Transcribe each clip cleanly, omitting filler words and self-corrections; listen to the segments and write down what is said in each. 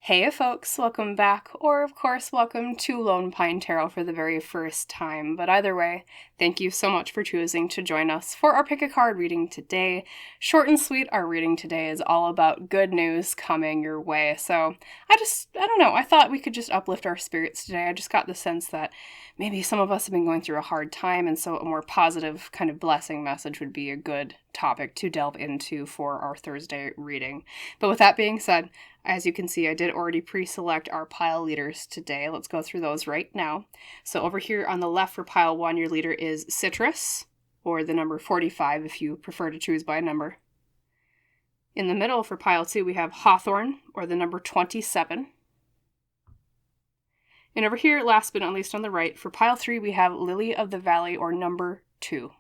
Hey folks, welcome back, or of course welcome to Lone Pine Tarot for the very first time, but either way, thank you so much for choosing to join us for our Pick a Card reading today. Short and sweet, our reading today is all about good news coming your way, so I don't know, I thought we could just uplift our spirits today. I just got the sense that maybe some of us have been going through a hard time, and so a more positive kind of blessing message would be a good topic to delve into for our Thursday reading. But with that being said, as you can see, I did already pre-select our pile leaders today. Let's go through those right now. So over here on the left for pile 1, your leader is Citrus, or the number 45 if you prefer to choose by a number. In the middle for pile 2, we have Hawthorn, or the number 27. And over here, last but not least on the right, for pile 3, we have Lily of the Valley, or number 2.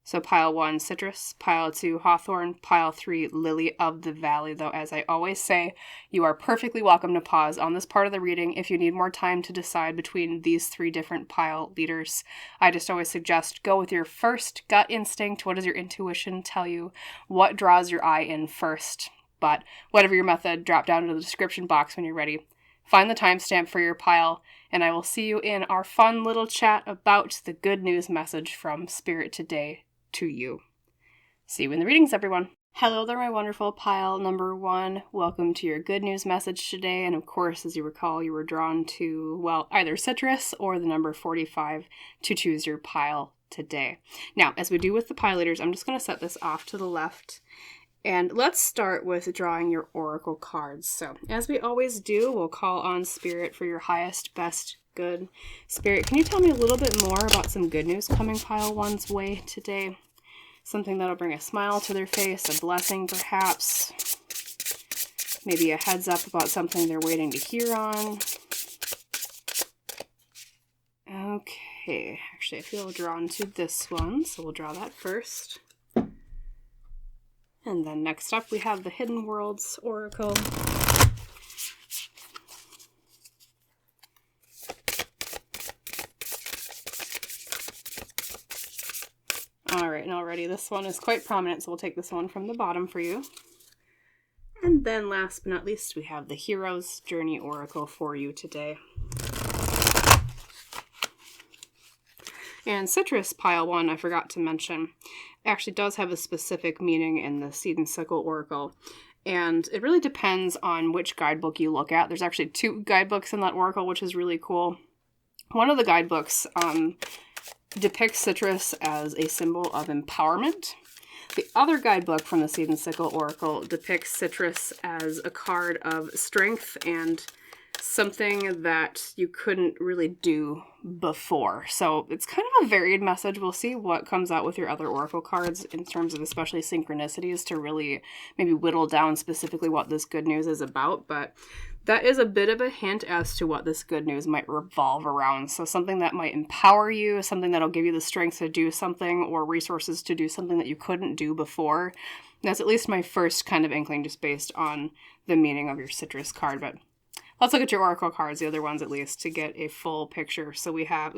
So pile 1, Citrus, pile 2, Hawthorn, pile 3, Lily of the Valley. Though, as I always say, you are perfectly welcome to pause on this part of the reading if you need more time to decide between these 3 different pile leaders. I just always suggest go with your first gut instinct. What does your intuition tell you? What draws your eye in first? But whatever your method, drop down to the description box when you're ready. Find the timestamp for your pile, and I will see you in our fun little chat about the good news message from Spirit today to you. See you in the readings, everyone. Hello there, my wonderful pile number 1. Welcome to your good news message today. And of course, as you recall, you were drawn to, well, either Citrus or the number 45 to choose your pile today. Now, as we do with the pile leaders, I'm just going to set this off to the left. And let's start with drawing your oracle cards. So, as we always do, we'll call on Spirit for your highest, best, good. Spirit, can you tell me a little bit more about some good news coming pile 1's way today? Something that'll bring a smile to their face, a blessing perhaps. Maybe a heads up about something they're waiting to hear on. Okay, actually I feel drawn to this one, so we'll draw that first. And then next up we have the Hidden Worlds Oracle. Alright, and already this one is quite prominent, so we'll take this one from the bottom for you. And then last but not least, we have the Hero's Journey Oracle for you today. And Citrus pile 1, I forgot to mention, actually does have a specific meaning in the Seed and Sickle Oracle. And it really depends on which guidebook you look at. There's actually 2 guidebooks in that oracle, which is really cool. One of the guidebooks depicts citrus as a symbol of empowerment. The other guidebook from the Seed and Sickle Oracle depicts citrus as a card of strength and something that you couldn't really do before. So it's kind of a varied message. We'll see what comes out with your other oracle cards in terms of especially synchronicities to really maybe whittle down specifically what this good news is about. But that is a bit of a hint as to what this good news might revolve around. So something that might empower you, something that'll give you the strength to do something or resources to do something that you couldn't do before. That's at least my first kind of inkling just based on the meaning of your citrus card. But let's look at your oracle cards, the other ones at least, to get a full picture. So we have,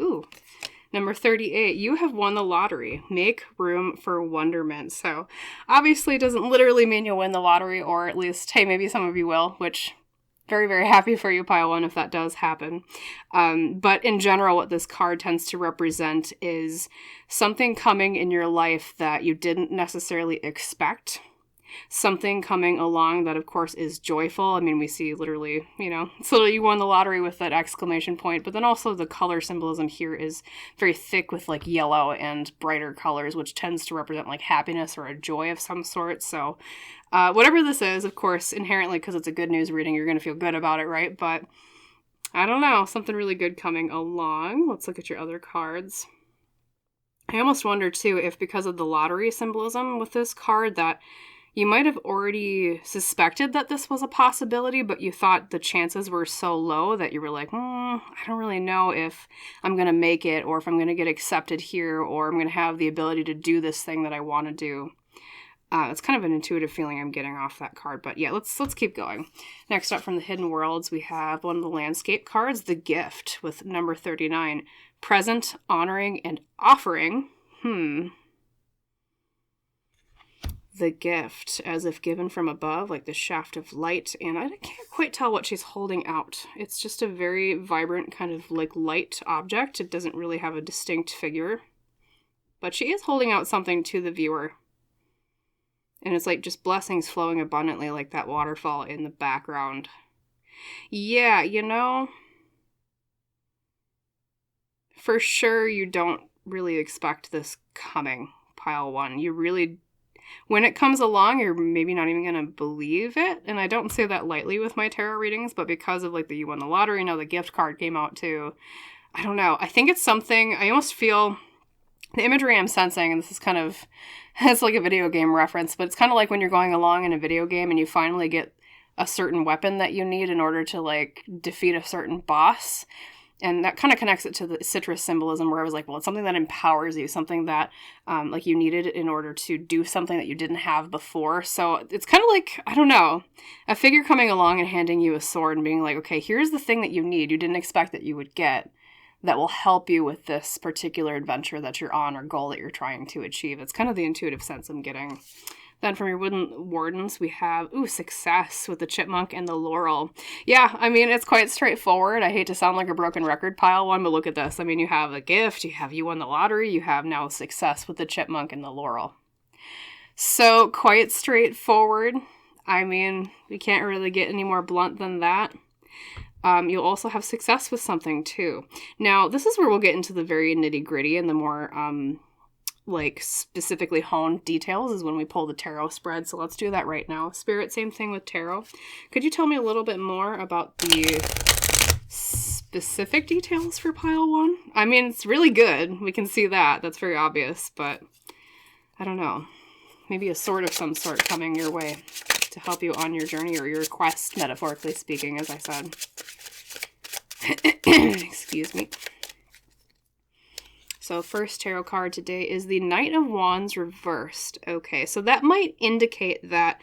number 38, you have won the lottery. Make room for wonderment. So obviously it doesn't literally mean you'll win the lottery, or at least, hey, maybe some of you will, which very, very happy for you, pile 1, if that does happen. But in general, what this card tends to represent is something coming in your life that you didn't necessarily expect. Something coming along that, of course, is joyful. I mean, we see literally, so you won the lottery with that exclamation point, but then also the color symbolism here is very thick with like yellow and brighter colors, which tends to represent like happiness or a joy of some sort. So whatever this is, of course, inherently, because it's a good news reading, you're going to feel good about it, right? But I don't know, something really good coming along. Let's look at your other cards. I almost wonder, too, if because of the lottery symbolism with this card that you might have already suspected that this was a possibility, but you thought the chances were so low that you were like, I don't really know if I'm going to make it, or if I'm going to get accepted here, or I'm going to have the ability to do this thing that I want to do. It's kind of an intuitive feeling I'm getting off that card, but yeah, let's keep going. Next up from the Hidden Worlds, we have one of the landscape cards, The Gift, with number 39. Present, honoring, and offering. the gift as if given from above, like the shaft of light. And I can't quite tell what she's holding out. It's just a very vibrant kind of like light object. It doesn't really have a distinct figure, but she is holding out something to the viewer. And it's like just blessings flowing abundantly like that waterfall in the background. Yeah, you know, for sure you don't really expect this coming, pile one. You really, when it comes along, you're maybe not even going to believe it. And I don't say that lightly with my tarot readings, but because of like the you won the lottery, now the gift card came out too. I don't know. I think it's something, I almost feel the imagery I'm sensing, and this is kind of, it's like a video game reference, but it's kind of like when you're going along in a video game and you finally get a certain weapon that you need in order to like defeat a certain boss. And that kind of connects it to the citrus symbolism where I was like, well, it's something that empowers you, something that like you needed in order to do something that you didn't have before. So it's kind of like, I don't know, a figure coming along and handing you a sword and being like, okay, here's the thing that you need. You didn't expect that you would get that will help you with this particular adventure that you're on or goal that you're trying to achieve. It's kind of the intuitive sense I'm getting. Then from your wooden wardens, we have, success with the chipmunk and the laurel. Yeah, I mean, it's quite straightforward. I hate to sound like a broken record, pile one, but look at this. I mean, you have a gift, you won the lottery, you have now success with the chipmunk and the laurel. So quite straightforward. I mean, we can't really get any more blunt than that. You'll also have success with something too. Now, this is where we'll get into the very nitty gritty and the more, like specifically honed details is when we pull the tarot spread. So let's do that right now. Spirit, same thing with tarot. Could you tell me a little bit more about the specific details for pile one? I mean, it's really good. We can see that. That's very obvious, but I don't know. Maybe a sword of some sort coming your way to help you on your journey or your quest, metaphorically speaking, as I said. Excuse me. So first tarot card today is the Knight of Wands reversed. Okay, so that might indicate that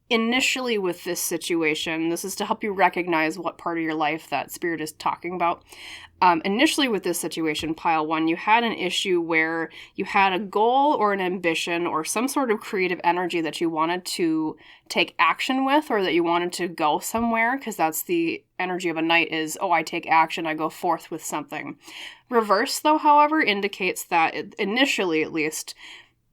initially with this situation, this is to help you recognize what part of your life that Spirit is talking about. Initially with this situation, pile one, you had an issue where you had a goal or an ambition or some sort of creative energy that you wanted to take action with or that you wanted to go somewhere, because that's the energy of a knight is, I take action, I go forth with something. Reverse, though, however, indicates that initially, at least,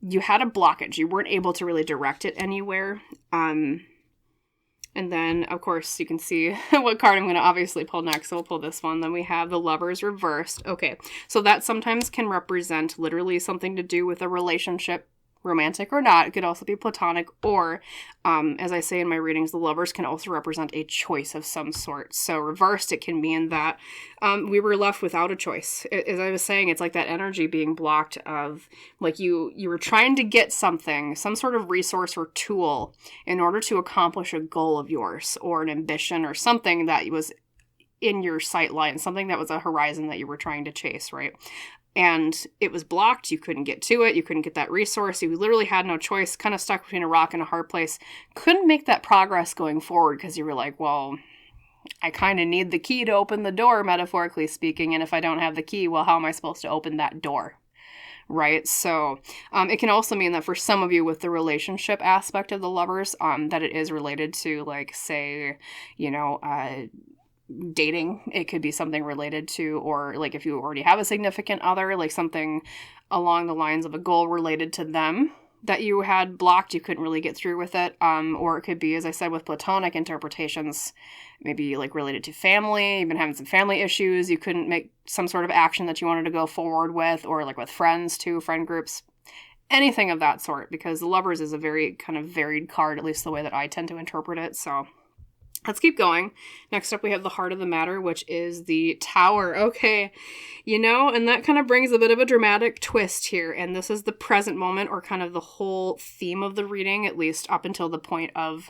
you had a blockage. You weren't able to really direct it anywhere. And then, of course, you can see what card I'm going to obviously pull next. So we'll pull this one. Then we have the Lovers reversed. Okay, so that sometimes can represent literally something to do with a relationship, romantic or not. It could also be platonic, or as I say in my readings, the Lovers can also represent a choice of some sort. So reversed, it can mean that we were left without a choice. As I was saying, it's like that energy being blocked of like you were trying to get something, some sort of resource or tool in order to accomplish a goal of yours or an ambition or something that was in your sight line, something that was a horizon that you were trying to chase, right? And it was blocked. You couldn't get to it. You couldn't get that resource. You literally had no choice, kind of stuck between a rock and a hard place. Couldn't make that progress going forward because you were like, well, I kind of need the key to open the door, metaphorically speaking. And if I don't have the key, well, how am I supposed to open that door? Right? So it can also mean that for some of you with the relationship aspect of the Lovers, that it is related to, like, say, dating. It could be something related to, or like if you already have a significant other, like something along the lines of a goal related to them that you had blocked, you couldn't really get through with it. Or it could be, as I said, with platonic interpretations, maybe like related to family. You've been having some family issues. You couldn't make some sort of action that you wanted to go forward with, or like with friends too, friend groups, anything of that sort, because the Lovers is a very kind of varied card, at least the way that I tend to interpret it. So let's keep going. Next up, we have the Heart of the Matter, which is the Tower. Okay, and that kind of brings a bit of a dramatic twist here. And this is the present moment, or kind of the whole theme of the reading, at least up until the point of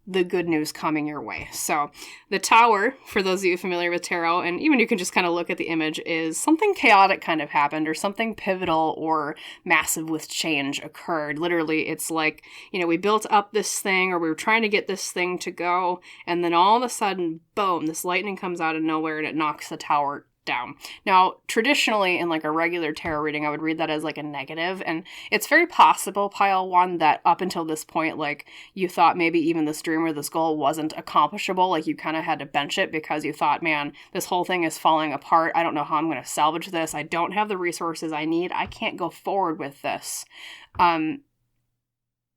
the good news coming your way. So the Tower, for those of you familiar with tarot, and even you can just kind of look at the image, is something chaotic kind of happened, or something pivotal or massive with change occurred. Literally, it's like, we built up this thing, or we were trying to get this thing to go, and then all of a sudden, boom, this lightning comes out of nowhere and it knocks the tower down. Now, traditionally in like a regular tarot reading, I would read that as like a negative, and it's very possible, pile one, that up until this point, like you thought maybe even this dream or this goal wasn't accomplishable, like you kind of had to bench it because you thought, man, this whole thing is falling apart. I don't know how I'm going to salvage this. I don't have the resources I need. I can't go forward with this.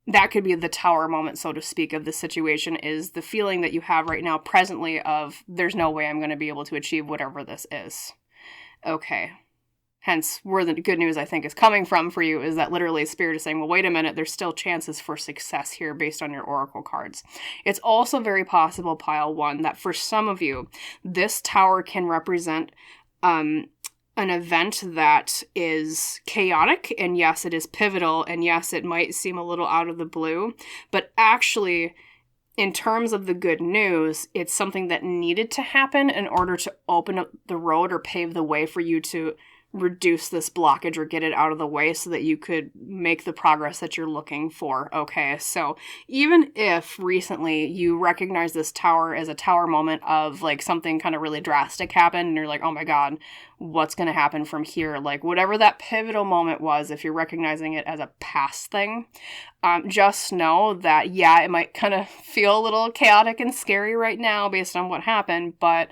That could be the tower moment, so to speak, of the situation, is the feeling that you have right now presently of there's no way I'm going to be able to achieve whatever this is. Okay. Hence, where the good news, I think, is coming from for you is that literally Spirit is saying, well, wait a minute, there's still chances for success here based on your oracle cards. It's also very possible, pile one, that for some of you, this tower can represent an event that is chaotic, and yes, it is pivotal, and yes, it might seem a little out of the blue, but actually, in terms of the good news, it's something that needed to happen in order to open up the road or pave the way for you to reduce this blockage or get it out of the way so that you could make the progress that you're looking for. Okay, so even if recently you recognize this tower as a tower moment of like something kind of really drastic happened and you're like, oh my God, what's going to happen from here? Like whatever that pivotal moment was, if you're recognizing it as a past thing, just know that, yeah, it might kind of feel a little chaotic and scary right now based on what happened, but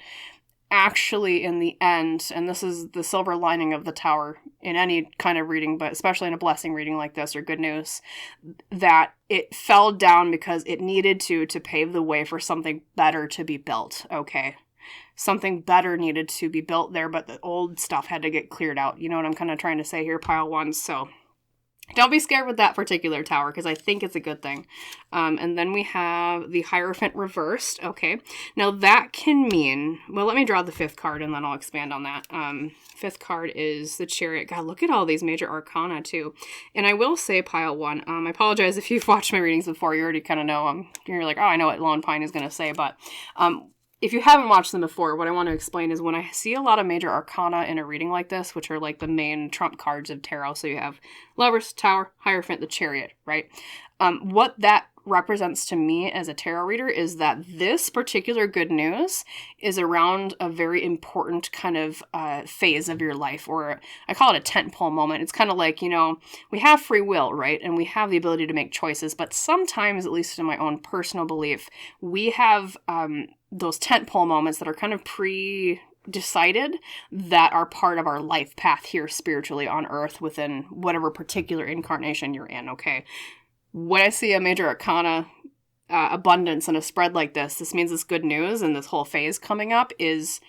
actually in the end, and this is the silver lining of the tower in any kind of reading, but especially in a blessing reading like this or good news, that it fell down because it needed to pave the way for something better to be built. Okay. Something better needed to be built there, but the old stuff had to get cleared out. You know what I'm kind of trying to say here, pile one? So don't be scared with that particular tower, because I think it's a good thing. And then we have the Hierophant reversed. Okay. Now that can mean, well, let me draw the fifth card and then I'll expand on that. Fifth card is the Chariot. God, look at all these major arcana too. And I will say, pile one, I apologize if you've watched my readings before, you already kind of know, you're like, oh, I know what Lone Pine is going to say, but if you haven't watched them before, what I want to explain is when I see a lot of major arcana in a reading like this, which are like the main trump cards of tarot, so you have Lovers, Tower, Hierophant, the Chariot, right? What that represents to me as a tarot reader is that this particular good news is around a very important kind of phase of your life, or I call it a tentpole moment. It's kind of like, you know, we have free will, right? And we have the ability to make choices, but sometimes, at least in my own personal belief, we have those tentpole moments that are kind of decided that are part of our life path here spiritually on earth within whatever particular incarnation you're in, okay? When I see a major arcana abundance and a spread like this means this good news and this whole phase coming up is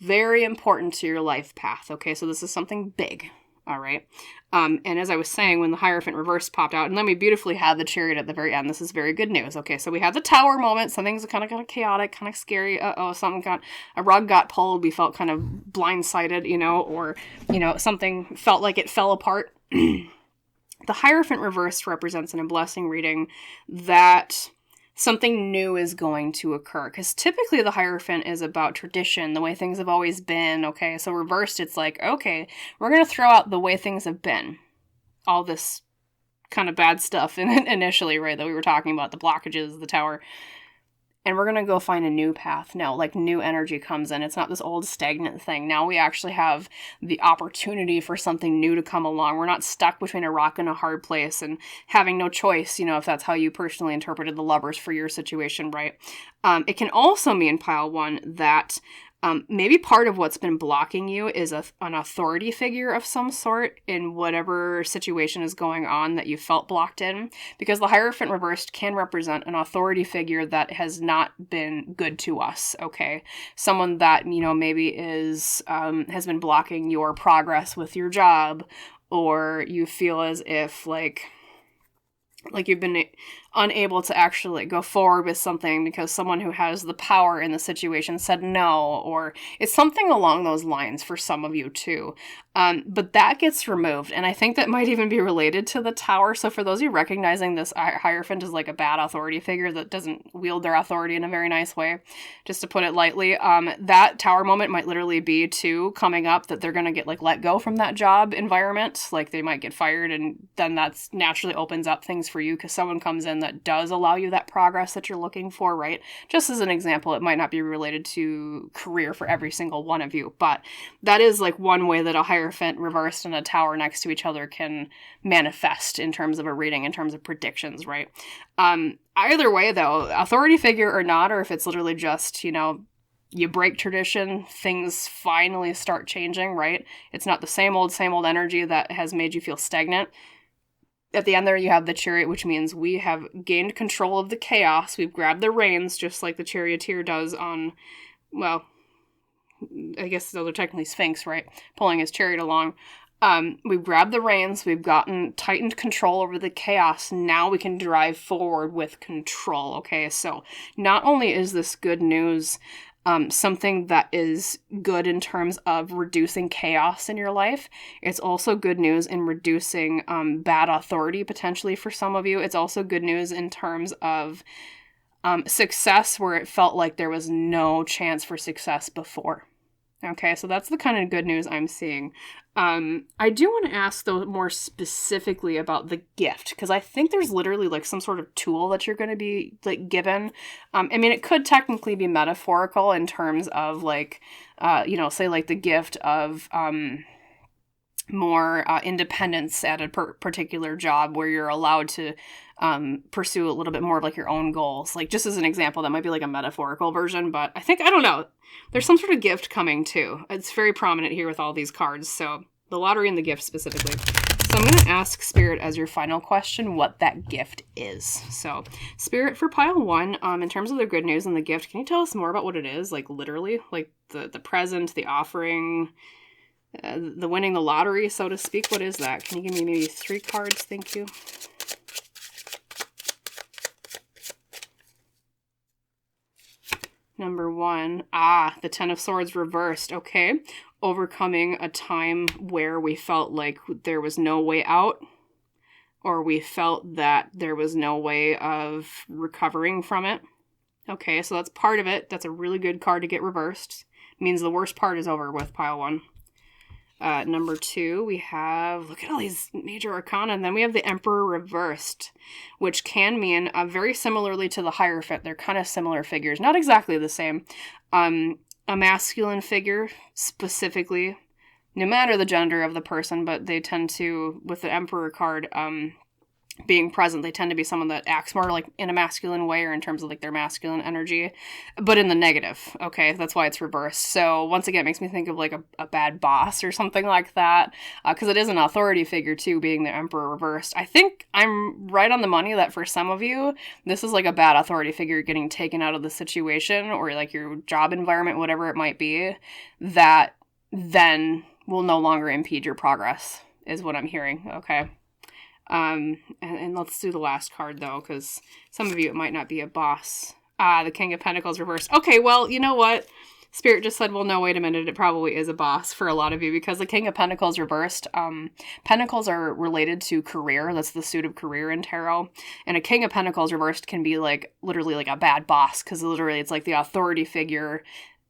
very important to your life path, okay? So this is something big, all right? And as I was saying, when the Hierophant reverse popped out, and then we beautifully had the Chariot at the very end, this is very good news, okay? So we had the tower moment, something's kind of chaotic, kind of scary, a rug got pulled, we felt kind of blindsided, you know, or, you know, something felt like it fell apart. The Hierophant reversed represents in a blessing reading that something new is going to occur. Because typically the Hierophant is about tradition, the way things have always been, okay? So reversed, it's like, okay, we're going to throw out the way things have been. All this kind of bad stuff initially, right, that we were talking about, the blockages, the tower. And we're going to go find a new path now, like new energy comes in. It's not this old stagnant thing. Now we actually have the opportunity for something new to come along. We're not stuck between a rock and a hard place and having no choice, you know, if that's how you personally interpreted the Lovers for your situation, right? It can also mean, pile one, that maybe part of what's been blocking you is an authority figure of some sort in whatever situation is going on that you felt blocked in, because the Hierophant reversed can represent an authority figure that has not been good to us, okay? Someone that, you know, maybe is has been blocking your progress with your job, or you feel as if like you've been unable to actually go forward with something because someone who has the power in the situation said no, or it's something along those lines for some of you too. But that gets removed, and I think that might even be related to the tower. So for those of you recognizing this Hierophant is like a bad authority figure that doesn't wield their authority in a very nice way, just to put it lightly, that tower moment might literally be too coming up that they're going to get like let go from that job environment. Like they might get fired, and then that's naturally opens up things for you because someone comes in situation that does allow you that progress that you're looking for, right? Just as an example, it might not be related to career for every single one of you, but that is like one way that a Hierophant reversed and a Tower next to each other can manifest in terms of a reading, in terms of predictions, right? Either way, though, authority figure or not, or if it's literally just, you break tradition, things finally start changing, right? It's not the same old energy that has made you feel stagnant. At the end there, you have the Chariot, which means we have gained control of the chaos. We've grabbed the reins, just like the Charioteer does on, well, I guess those are technically Sphinx, right? Pulling his chariot along. We've grabbed the reins. We've gotten tightened control over the chaos. Now we can drive forward with control, okay? So not only is this good news, something that is good in terms of reducing chaos in your life. It's also good news in reducing bad authority potentially for some of you. It's also good news in terms of success where it felt like there was no chance for success before. Okay, so that's the kind of good news I'm seeing. I do want to ask, though, more specifically about the gift, because I think there's literally, like, some sort of tool that you're going to be, like, given. I mean, it could technically be metaphorical in terms of, like, say, like, the gift of more independence at a particular job where you're allowed to pursue a little bit more of, like, your own goals. Like, just as an example, that might be, like, a metaphorical version, but I don't know. There's some sort of gift coming, too. It's very prominent here with all these cards, so the lottery and the gift specifically. So I'm going to ask Spirit as your final question what that gift is. So, Spirit, for pile 1, in terms of the good news and the gift, can you tell us more about what it is? Like, literally? Like, the present, the offering, the winning the lottery, so to speak? What is that? Can you give me maybe 3 cards? Thank you. Number 1, the Ten of Swords reversed. Okay. Overcoming a time where we felt like there was no way out, or we felt that there was no way of recovering from it. Okay, so that's part of it. That's a really good card to get reversed. It means the worst part is over with pile 1. Number 2, we have, look at all these major arcana, and then we have the Emperor reversed, which can mean, very similarly to the Hierophant, they're kind of similar figures, not exactly the same. A masculine figure, specifically, no matter the gender of the person, but they tend to, with the Emperor card, being present, they tend to be someone that acts more like in a masculine way or in terms of like their masculine energy, but in the negative. Okay, that's why it's reversed. So once again, it makes me think of like a bad boss or something like that, because it is an authority figure too, being the Emperor reversed. I think I'm right on the money that for some of you, this is like a bad authority figure getting taken out of the situation or like your job environment, whatever it might be, that then will no longer impede your progress, is what I'm hearing. Okay. And let's do the last card, though, because some of you, it might not be a boss. The King of Pentacles reversed. Okay, well, you know what? Spirit just said, well, no, wait a minute. It probably is a boss for a lot of you, because the King of Pentacles reversed, Pentacles are related to career. That's the suit of career in tarot. And a King of Pentacles reversed can be, like, literally like a bad boss, because literally it's like the authority figure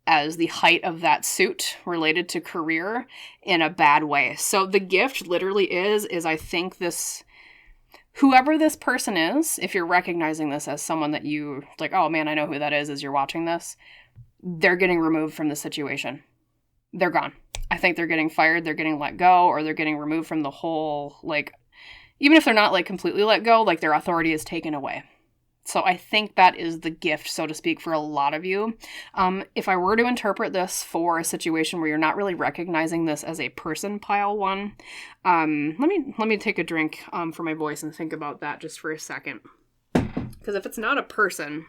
as the height of that suit related to career in a bad way. So the gift literally is I think this... Whoever this person is, if you're recognizing this as someone that you, like, oh man, I know who that is as you're watching this, they're getting removed from the situation. They're gone. I think they're getting fired, they're getting let go, or they're getting removed from the whole, like, even if they're not, like, completely let go, like, their authority is taken away. So I think that is the gift, so to speak, for a lot of you. If I were to interpret this for a situation where you're not really recognizing this as a person, pile 1, let me take a drink for my voice and think about that just for a second. Because if it's not a person,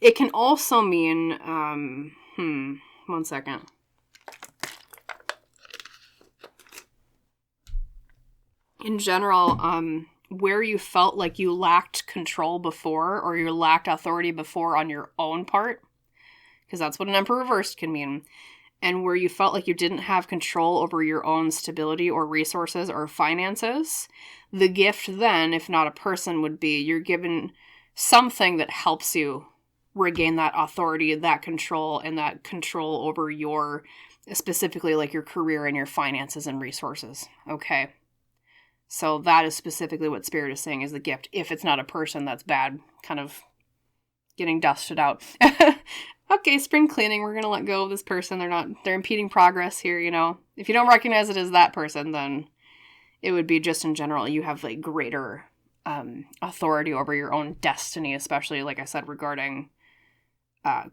it can also mean, one second. In general, where you felt like you lacked control before, or you lacked authority before on your own part, because that's what an Emperor reversed can mean, and where you felt like you didn't have control over your own stability or resources or finances, the gift then, if not a person, would be you're given something that helps you regain that authority, that control, and that control over your, specifically like your career and your finances and resources. Okay. So that is specifically what Spirit is saying is the gift, if it's not a person that's bad, kind of getting dusted out. Okay, spring cleaning, we're going to let go of this person. They're impeding progress here, you know. If you don't recognize it as that person, then it would be just in general, you have like greater authority over your own destiny, especially, like I said, regarding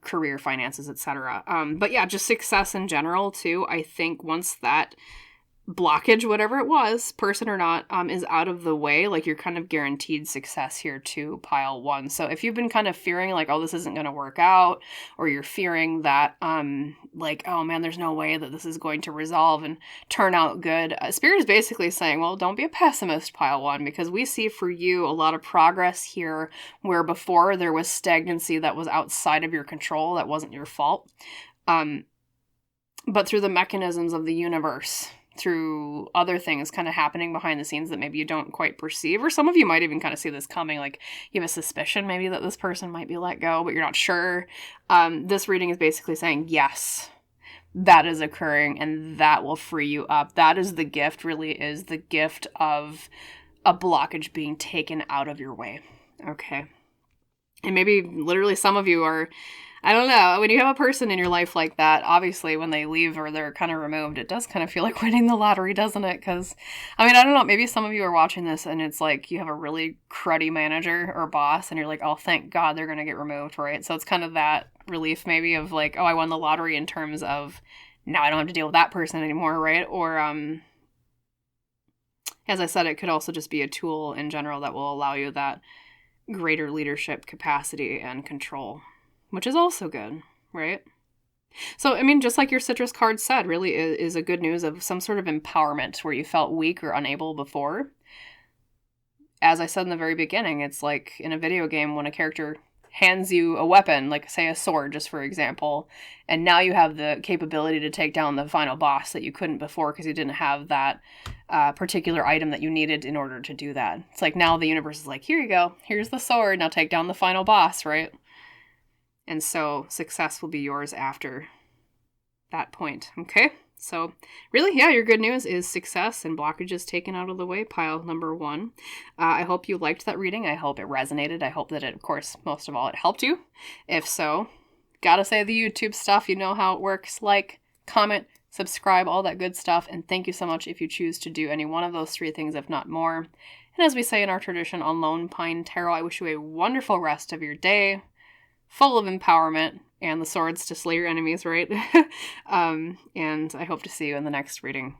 career, finances, etc. But yeah, just success in general too. I think once that blockage, whatever it was, person or not, is out of the way, like you're kind of guaranteed success here too, pile 1. So if you've been kind of fearing like, oh, this isn't going to work out, or you're fearing that like, oh man, there's no way that this is going to resolve and turn out good, Spirit is basically saying, well, don't be a pessimist, pile 1, because we see for you a lot of progress here where before there was stagnancy that was outside of your control, that wasn't your fault, but through the mechanisms of the universe, through other things kind of happening behind the scenes that maybe you don't quite perceive, or some of you might even kind of see this coming, like you have a suspicion maybe that this person might be let go, but you're not sure. This reading is basically saying, yes, that is occurring, and that will free you up. That is the gift, really is the gift of a blockage being taken out of your way. Okay. And maybe literally some of you are, I don't know, when you have a person in your life like that, obviously when they leave or they're kind of removed, it does kind of feel like winning the lottery, doesn't it? Because, I mean, I don't know, maybe some of you are watching this and it's like you have a really cruddy manager or boss and you're like, oh, thank God they're going to get removed, right? So it's kind of that relief maybe of like, oh, I won the lottery in terms of now I don't have to deal with that person anymore, right? Or, as I said, it could also just be a tool in general that will allow you that greater leadership capacity and control, which is also good, right? So, I mean, just like your citrus card said, really is a good news of some sort of empowerment where you felt weak or unable before. As I said in the very beginning, it's like in a video game when a character hands you a weapon, like say a sword, just for example, and now you have the capability to take down the final boss that you couldn't before because you didn't have that particular item that you needed in order to do that. It's like now the universe is like, here you go, here's the sword, now take down the final boss, right? And so success will be yours after that point, okay? So really, yeah, your good news is success and blockages taken out of the way, pile number 1. I hope you liked that reading. I hope it resonated. I hope that it, of course, most of all, it helped you. If so, gotta say the YouTube stuff, you know how it works. Like, comment, subscribe, all that good stuff. And thank you so much if you choose to do any one of those 3 things, if not more. And as we say in our tradition on Lone Pine Tarot, I wish you a wonderful rest of your day, full of empowerment and the swords to slay your enemies, right? And I hope to see you in the next reading.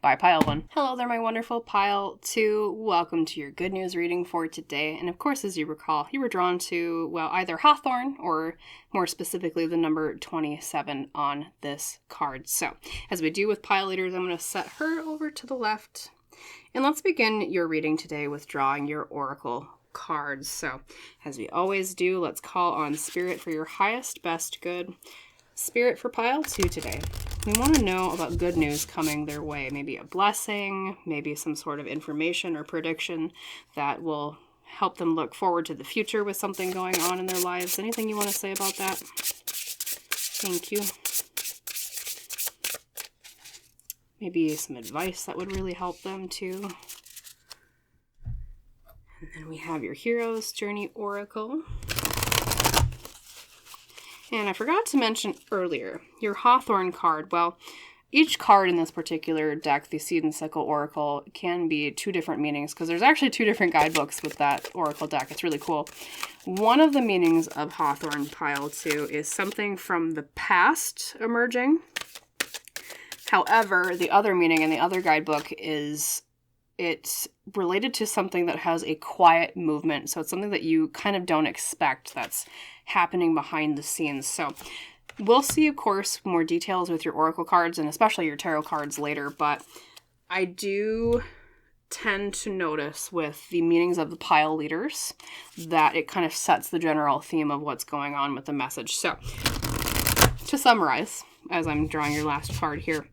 Bye, pile 1. Hello there, my wonderful pile 2. Welcome to your good news reading for today. And of course, as you recall, you were drawn to, well, either Hawthorn or more specifically the number 27 on this card. So as we do with pile leaders, I'm going to set her over to the left. And let's begin your reading today with drawing your oracle cards. So as we always do, let's call on Spirit for your highest, best good. Spirit for pile 2 today. We want to know about good news coming their way. Maybe a blessing, maybe some sort of information or prediction that will help them look forward to the future with something going on in their lives. Anything you want to say about that? Thank you. Maybe some advice that would really help them too. And then we have your Hero's Journey Oracle. And I forgot to mention earlier, your Hawthorn card. Well, each card in this particular deck, the Seed and Sickle Oracle, can be 2 different meanings, because there's actually 2 different guidebooks with that Oracle deck. It's really cool. One of the meanings of Hawthorn pile 2 is something from the past emerging. However, the other meaning in the other guidebook is it's related to something that has a quiet movement. So it's something that you kind of don't expect that's happening behind the scenes. So we'll see, of course, more details with your oracle cards and especially your tarot cards later. But I do tend to notice with the meanings of the pile leaders that it kind of sets the general theme of what's going on with the message. So to summarize, as I'm drawing your last card here,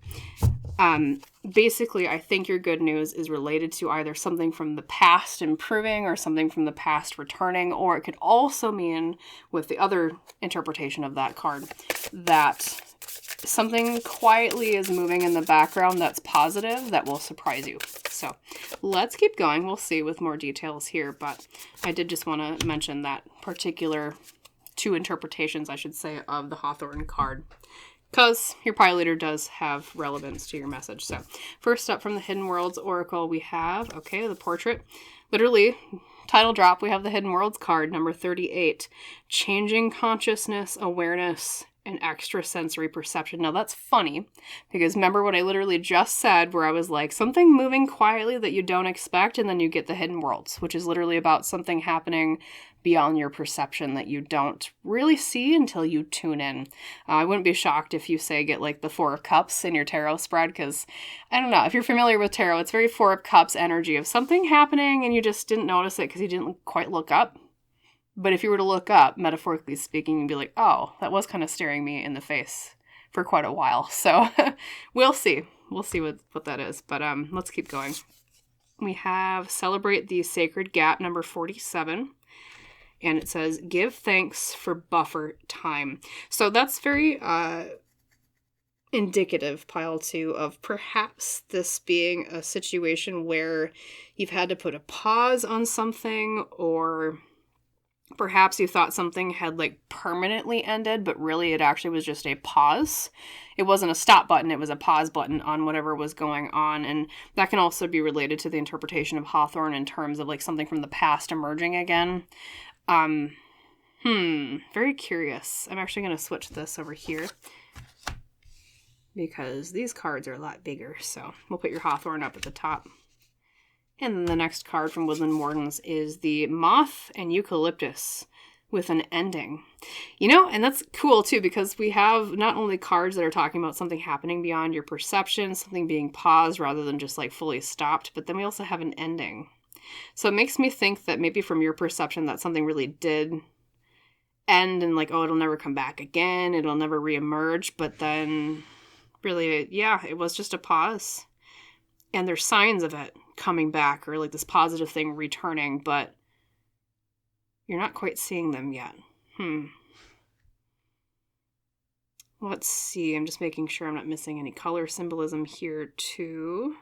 basically, I think your good news is related to either something from the past improving or something from the past returning, or it could also mean, with the other interpretation of that card, that something quietly is moving in the background that's positive that will surprise you. So let's keep going. We'll see with more details here, but I did just want to mention that particular 2 interpretations, I should say, of the Hawthorn card, because your pile leader does have relevance to your message. So first up from the Hidden Worlds Oracle, we have, the portrait. Literally, title drop, we have the Hidden Worlds card, number 38. Changing consciousness, awareness, and extrasensory perception. Now that's funny, because remember what I literally just said, where I was like, something moving quietly that you don't expect, and then you get the Hidden Worlds, which is literally about something happening beyond your perception that you don't really see until you tune in. I wouldn't be shocked if you, say, get like the 4 of Cups in your tarot spread, because I don't know, if you're familiar with tarot, it's very 4 of Cups energy of something happening and you just didn't notice it because you didn't quite look up. But if you were to look up, metaphorically speaking, you'd be like, oh, that was kind of staring me in the face for quite a while. So we'll see. We'll see what that is. But let's keep going. We have Celebrate the Sacred Gap, number 47. And it says, give thanks for buffer time. So that's very indicative, pile 2, of perhaps this being a situation where you've had to put a pause on something, or perhaps you thought something had like permanently ended, but really it actually was just a pause. It wasn't a stop button, it was a pause button on whatever was going on. And that can also be related to the interpretation of Hawthorn in terms of like something from the past emerging again. Very curious. I'm actually going to switch this over here because these cards are a lot bigger. So we'll put your Hawthorn up at the top. And then the next card from Woodland Wardens is the Moth and Eucalyptus with an ending. You know, and that's cool too, because we have not only cards that are talking about something happening beyond your perception, something being paused rather than just like fully stopped, but then we also have an ending. So it makes me think that maybe from your perception that something really did end and like, oh, it'll never come back again, it'll never reemerge, but then really, yeah, it was just a pause. And there's signs of it coming back, or like this positive thing returning, but you're not quite seeing them yet. Let's see. I'm just making sure I'm not missing any color symbolism here too.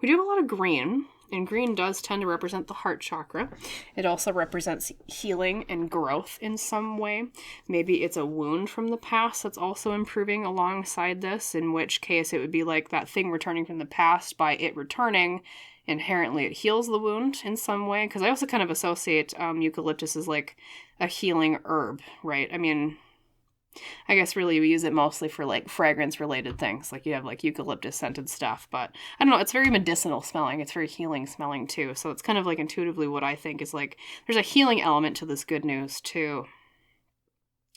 We do have a lot of green, and green does tend to represent the heart chakra. It also represents healing and growth in some way. Maybe it's a wound from the past that's also improving alongside this, in which case it would be like that thing returning from the past. By it returning, inherently it heals the wound in some way, because I also kind of associate eucalyptus as like a healing herb, right? I mean, I guess really we use it mostly for like fragrance related things, like you have like eucalyptus scented stuff, but I don't know, it's very medicinal smelling, it's very healing smelling too, so it's kind of like intuitively what I think is like there's a healing element to this good news too.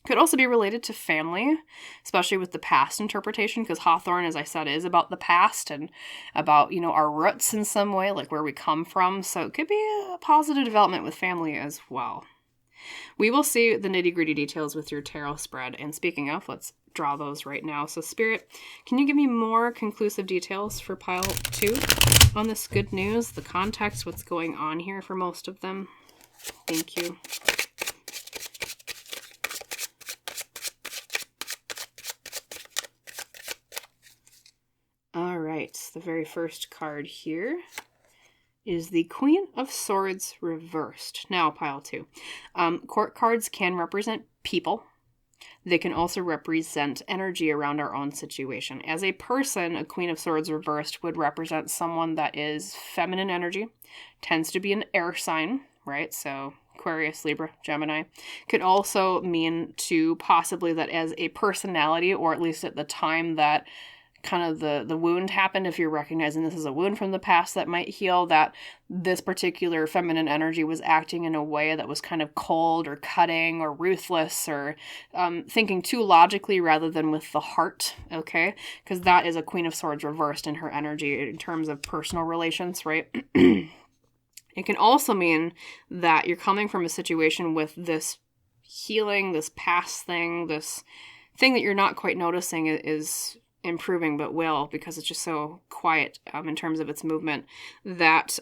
Could also be related to family, especially with the past interpretation, because Hawthorn, as I said, is about the past and about, you know, our roots in some way, like where we come from. So it could be a positive development with family as well. We will see the nitty-gritty details with your tarot spread. And speaking of, let's draw those right now. So Spirit, can you give me more conclusive details for pile 2 on this good news? The context, what's going on here for most of them? Thank you. All right, the very first card here is the Queen of Swords reversed. Now, pile 2. Court cards can represent people. They can also represent energy around our own situation. As a person, a Queen of Swords reversed would represent someone that is feminine energy, tends to be an air sign, right? So Aquarius, Libra, Gemini. Could also mean to possibly that as a personality, or at least at the time that kind of the wound happened, if you're recognizing this as a wound from the past that might heal, that this particular feminine energy was acting in a way that was kind of cold or cutting or ruthless, or thinking too logically rather than with the heart, okay? Because that is a Queen of Swords reversed in her energy in terms of personal relations, right? It can also mean that you're coming from a situation with this healing, this past thing, this thing that you're not quite noticing is improving, but will, because it's just so quiet in terms of its movement, that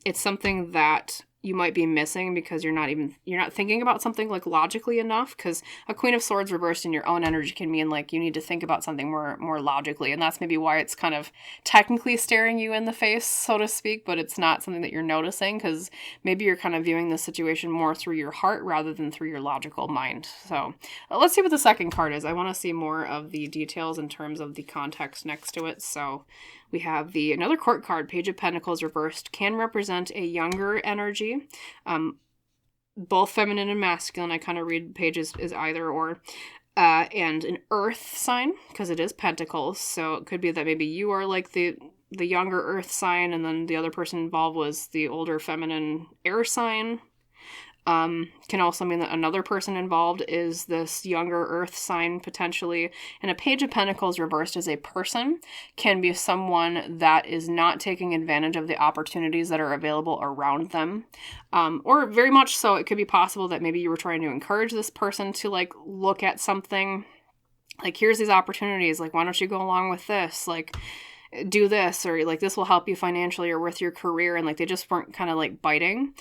it's something that you might be missing because you're not thinking about something like logically enough, because a Queen of Swords reversed in your own energy can mean like you need to think about something more logically, and that's maybe why it's kind of technically staring you in the face, so to speak, but it's not something that you're noticing, because maybe you're kind of viewing the situation more through your heart rather than through your logical mind. So let's see what the second card is. I want to see more of the details in terms of the context next to it. So we have another court card, Page of Pentacles reversed, can represent a younger energy, both feminine and masculine. I kind of read pages as either or, and an earth sign, because it is Pentacles. So it could be that maybe you are like the younger earth sign, and then the other person involved was the older feminine air sign. Can also mean that another person involved is this younger earth sign potentially. And a Page of Pentacles reversed as a person can be someone that is not taking advantage of the opportunities that are available around them. Or very much so, it could be possible that maybe you were trying to encourage this person to like look at something like, here's these opportunities, like, why don't you go along with this? Like, do this, or like this will help you financially or with your career, and like they just weren't kind of like biting,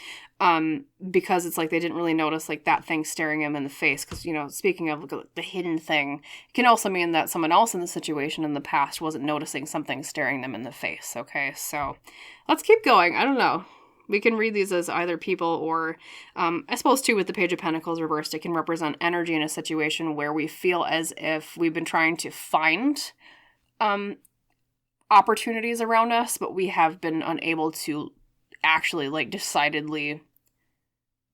because it's like they didn't really notice like that thing staring them in the face. Because, you know, speaking of the hidden thing, it can also mean that someone else in the situation in the past wasn't noticing something staring them in the face. Okay, so let's keep going. I don't know, we can read these as either people or, I suppose too, with the Page of Pentacles reversed, it can represent energy in a situation where we feel as if we've been trying to find opportunities around us, but we have been unable to actually like decidedly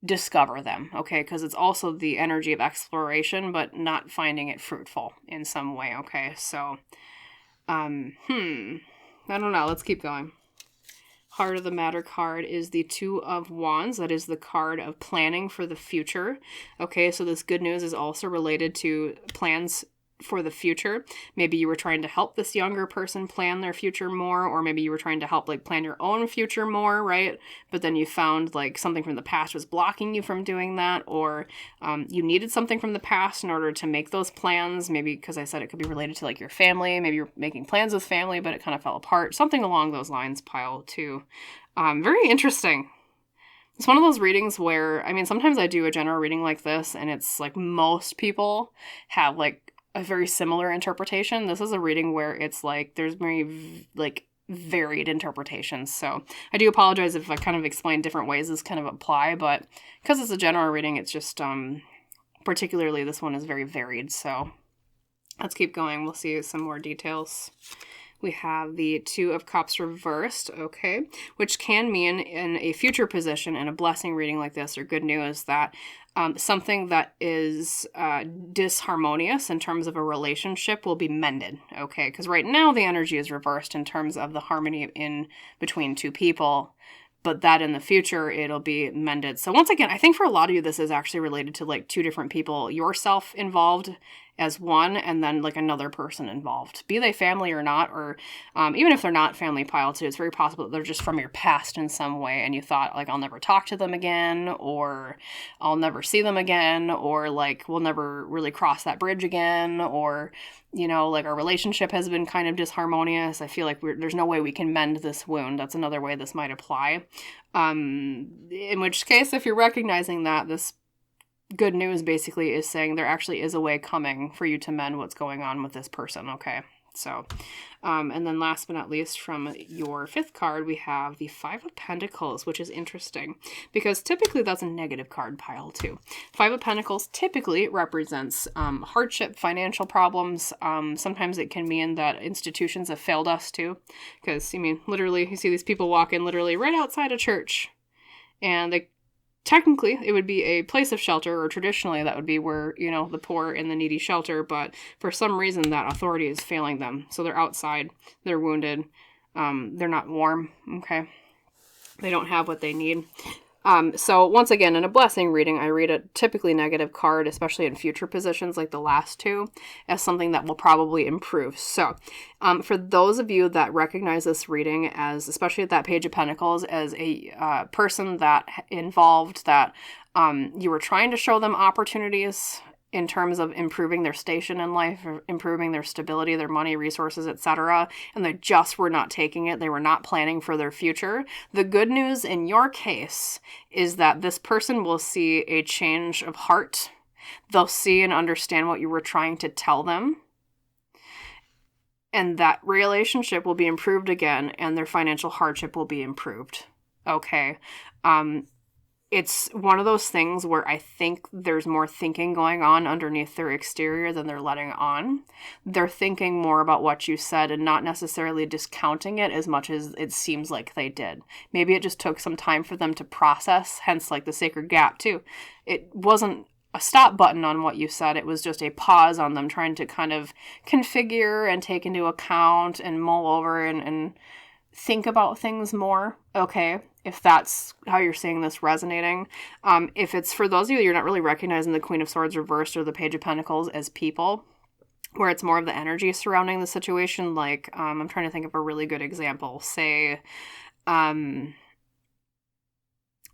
discover them. Okay, because it's also the energy of exploration, but not finding it fruitful in some way. Okay, so I don't know, let's keep going. Heart of the Matter card is the Two of Wands. That is the card of planning for the future. Okay, so this good news is also related to plans for the future. Maybe you were trying to help this younger person plan their future more, or maybe you were trying to help like plan your own future more, right? But then you found like something from the past was blocking you from doing that, or you needed something from the past in order to make those plans. Maybe, because I said it could be related to like your family. Maybe you're making plans with family, but it kind of fell apart. Something along those lines, pile two. Very interesting. It's one of those readings where, I mean, sometimes I do a general reading like this, and it's like most people have like a very similar interpretation. This is a reading where it's like there's very like varied interpretations. So I do apologize if I kind of explain different ways this kind of apply, but because it's a general reading, it's just particularly this one is very varied. So let's keep going. We'll see some more details. We have the Two of Cups reversed, okay, which can mean in a future position in a blessing reading like this, or good news, that something that is disharmonious in terms of a relationship will be mended, okay? Because right now the energy is reversed in terms of the harmony in between two people, but that in the future it'll be mended. So once again, I think for a lot of you this is actually related to like two different people, yourself involved as one, and then like another person involved, be they family or not, or even if they're not family, pile two, it's very possible that they're just from your past in some way, and you thought like, I'll never talk to them again, or I'll never see them again, or like we'll never really cross that bridge again, or, you know, like our relationship has been kind of disharmonious. I feel like there's no way we can mend this wound. That's another way this might apply. In which case, if you're recognizing that, this good news basically is saying there actually is a way coming for you to mend what's going on with this person, okay? So, and then last but not least, from your fifth card, we have the Five of Pentacles, which is interesting because typically that's a negative card, pile two. Five of Pentacles typically represents hardship, financial problems. Sometimes it can mean that institutions have failed us too, because, I mean, literally, you see these people walk in literally right outside a church, and they technically, it would be a place of shelter, or traditionally that would be where, you know, the poor and the needy shelter, but for some reason that authority is failing them. So they're outside, they're wounded, they're not warm, okay? They don't have what they need. So once again, in a blessing reading, I read a typically negative card, especially in future positions like the last two, as something that will probably improve. So for those of you that recognize this reading as, especially at that Page of Pentacles, as a person that involved that you were trying to show them opportunities in terms of improving their station in life, or improving their stability, their money, resources, etc., and they just were not taking it. They were not planning for their future. The good news in your case is that this person will see a change of heart. They'll see and understand what you were trying to tell them. And that relationship will be improved again, and their financial hardship will be improved. Okay. It's one of those things where I think there's more thinking going on underneath their exterior than they're letting on. They're thinking more about what you said and not necessarily discounting it as much as it seems like they did. Maybe it just took some time for them to process, hence like the sacred gap too. It wasn't a stop button on what you said. It was just a pause on them trying to kind of configure and take into account and mull over and think about things more. Okay, if that's how you're seeing this resonating. If it's for those of you you're not really recognizing the Queen of Swords reversed or the Page of Pentacles as people, where it's more of the energy surrounding the situation, like, I'm trying to think of a really good example. Say,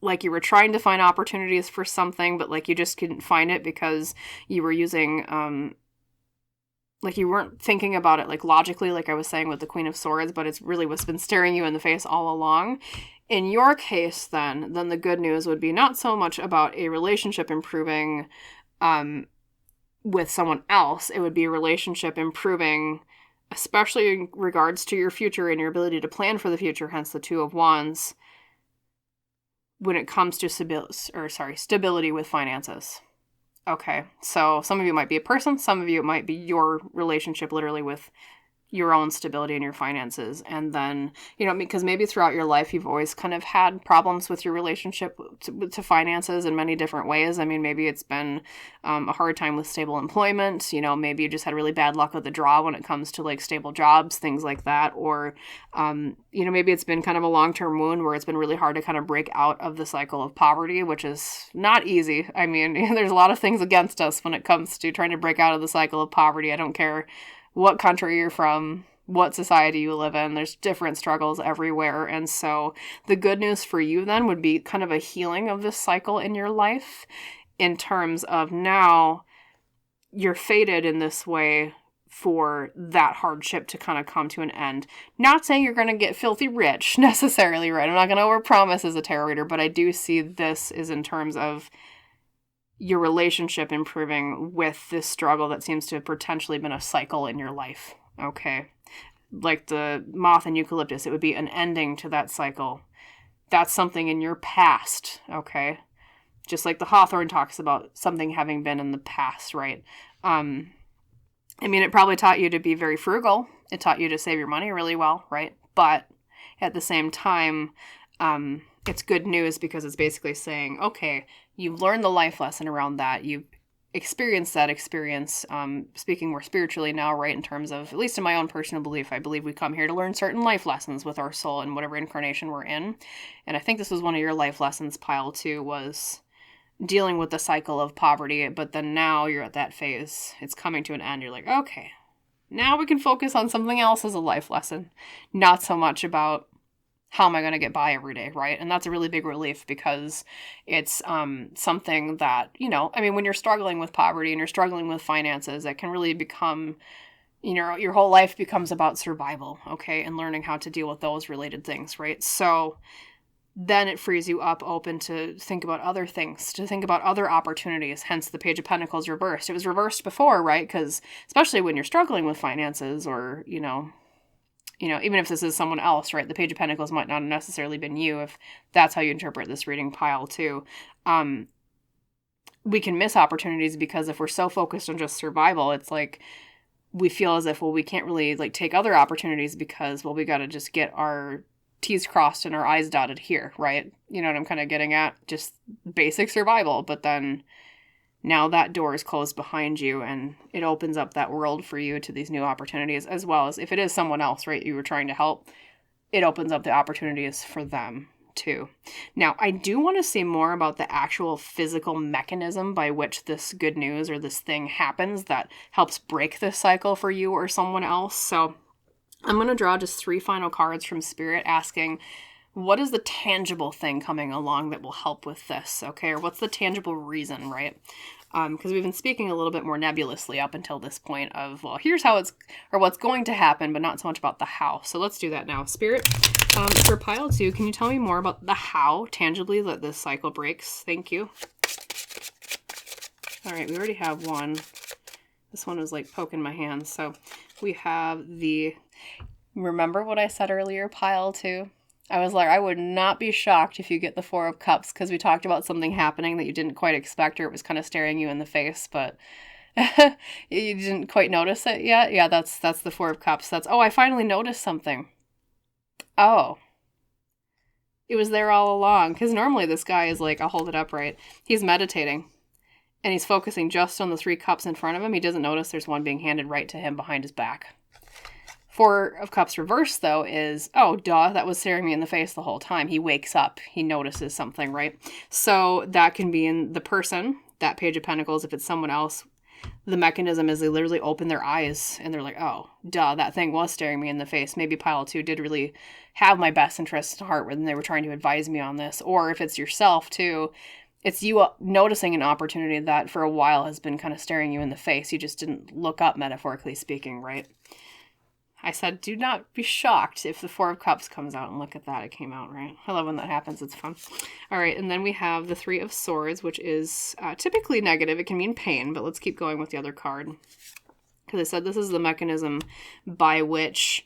like you were trying to find opportunities for something, but like you just couldn't find it because you were using, like you weren't thinking about it like logically, like I was saying with the Queen of Swords, but it's really what's been staring you in the face all along. In your case, then the good news would be not so much about a relationship improving with someone else. It would be a relationship improving, especially in regards to your future and your ability to plan for the future, hence the Two of Wands, when it comes to stability with finances. Okay, so some of you might be a person, some of you it might be your relationship literally with your own stability and your finances. And then, because maybe throughout your life you've always kind of had problems with your relationship to finances in many different ways. I mean, maybe it's been a hard time with stable employment. Maybe you just had really bad luck with the draw when it comes to like stable jobs, things like that. Or, maybe it's been kind of a long-term wound where it's been really hard to kind of break out of the cycle of poverty, which is not easy. I mean, there's a lot of things against us when it comes to trying to break out of the cycle of poverty. I don't care what country you're from, what society you live in. There's different struggles everywhere. And so the good news for you then would be kind of a healing of this cycle in your life, in terms of now you're fated in this way for that hardship to kind of come to an end. Not saying you're going to get filthy rich necessarily, right? I'm not going to overpromise as a tarot reader, but I do see this is in terms of your relationship improving with this struggle that seems to have potentially been a cycle in your life. Okay. Like the moth and eucalyptus, it would be an ending to that cycle. That's something in your past. Okay. Just like the Hawthorn talks about something having been in the past, right? It probably taught you to be very frugal. It taught you to save your money really well, right? But at the same time, it's good news because it's basically saying, okay, you've learned the life lesson around that. You've experienced that experience, speaking more spiritually now, right? In terms of, at least in my own personal belief, I believe we come here to learn certain life lessons with our soul in whatever incarnation we're in. And I think this was one of your life lessons, pile 2, was dealing with the cycle of poverty. But then now you're at that phase. It's coming to an end. You're like, okay, now we can focus on something else as a life lesson. Not so much about how am I going to get by every day, right? And that's a really big relief because it's something that, when you're struggling with poverty and you're struggling with finances, it can really become, your whole life becomes about survival, okay? And learning how to deal with those related things, right? So then it frees you up open to think about other things, to think about other opportunities, hence the Page of Pentacles reversed. It was reversed before, right? Because especially when you're struggling with finances or, even if this is someone else, right? The Page of Pentacles might not have necessarily been you, if that's how you interpret this reading, pile 2. We can miss opportunities because if we're so focused on just survival, it's like we feel as if, well, we can't really like take other opportunities because, well, we got to just get our T's crossed and our I's dotted here, right? You know what I'm kind of getting at? Just basic survival. But then now that door is closed behind you and it opens up that world for you to these new opportunities, as well as if it is someone else, right, you were trying to help, it opens up the opportunities for them too. Now, I do want to see more about the actual physical mechanism by which this good news or this thing happens that helps break this cycle for you or someone else. So I'm going to draw just 3 final cards from Spirit asking, what is the tangible thing coming along that will help with this, okay? Or what's the tangible reason, right? because we've been speaking a little bit more nebulously up until this point of, well, here's how it's, or what's going to happen, but not so much about the how. So let's do that now. Spirit, for pile 2, can you tell me more about the how, tangibly, that this cycle breaks? Thank you. All right, we already have one. This one was like poking my hands. So we have the, remember what I said earlier, pile 2? I was like, I would not be shocked if you get the 4 of Cups, because we talked about something happening that you didn't quite expect, or it was kind of staring you in the face, but you didn't quite notice it yet. Yeah, that's the 4 of Cups. That's, oh, I finally noticed something. Oh. It was there all along, because normally this guy is like, I'll hold it up right. He's meditating, and he's focusing just on the 3 cups in front of him. He doesn't notice there's one being handed right to him behind his back. 4 of Cups reversed, though, is, oh, duh, that was staring me in the face the whole time. He wakes up. He notices something, right? So that can be in the person, that Page of Pentacles. If it's someone else, the mechanism is they literally open their eyes and they're like, oh, duh, that thing was staring me in the face. Maybe pile 2 did really have my best interest at heart when they were trying to advise me on this. Or if it's yourself, too, it's you noticing an opportunity that for a while has been kind of staring you in the face. You just didn't look up, metaphorically speaking, right? I said, do not be shocked if the 4 of Cups comes out, and look at that, it came out, right? I love when that happens, it's fun. All right, and then we have the 3 of Swords, which is typically negative. It can mean pain, but let's keep going with the other card. Because I said this is the mechanism by which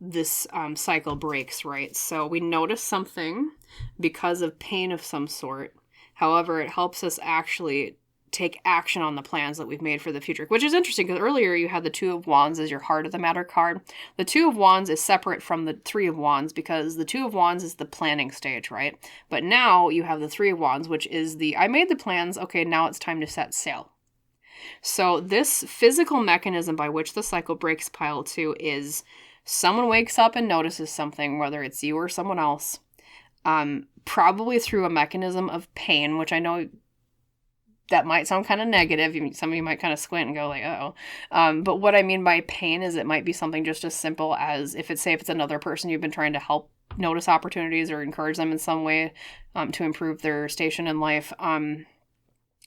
this cycle breaks, right? So we notice something because of pain of some sort. However, it helps us actually take action on the plans that we've made for the future, which is interesting because earlier you had the 2 of Wands as your heart of the matter card. The 2 of Wands is separate from the 3 of Wands because the 2 of Wands is the planning stage, right? But now you have the 3 of Wands, which is the, I made the plans, okay, now it's time to set sail. So this physical mechanism by which the cycle breaks, pile 2, is someone wakes up and notices something, whether it's you or someone else, probably through a mechanism of pain, which I know that might sound kind of negative. Some of you might kind of squint and go like, uh-oh. But what I mean by pain is it might be something just as simple as if it's another person you've been trying to help notice opportunities or encourage them in some way to improve their station in life.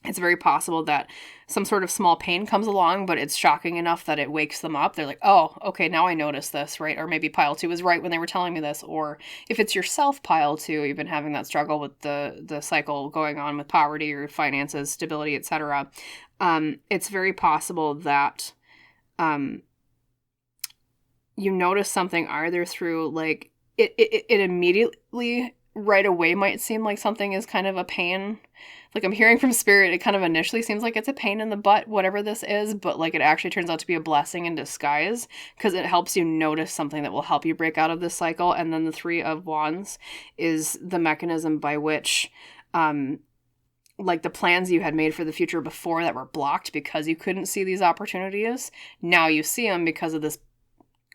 It's very possible that some sort of small pain comes along, but it's shocking enough that it wakes them up. They're like, oh, okay, now I notice this, right? Or maybe pile 2 was right when they were telling me this. Or if it's yourself, pile 2, you've been having that struggle with the cycle going on with poverty or finances, stability, etc. It's very possible that you notice something either through like it immediately right away might seem like something is kind of a pain. Like I'm hearing from Spirit, it kind of initially seems like it's a pain in the butt, whatever this is, but like it actually turns out to be a blessing in disguise because it helps you notice something that will help you break out of this cycle. And then the 3 of Wands is the mechanism by which like the plans you had made for the future before that were blocked because you couldn't see these opportunities. Now you see them because of this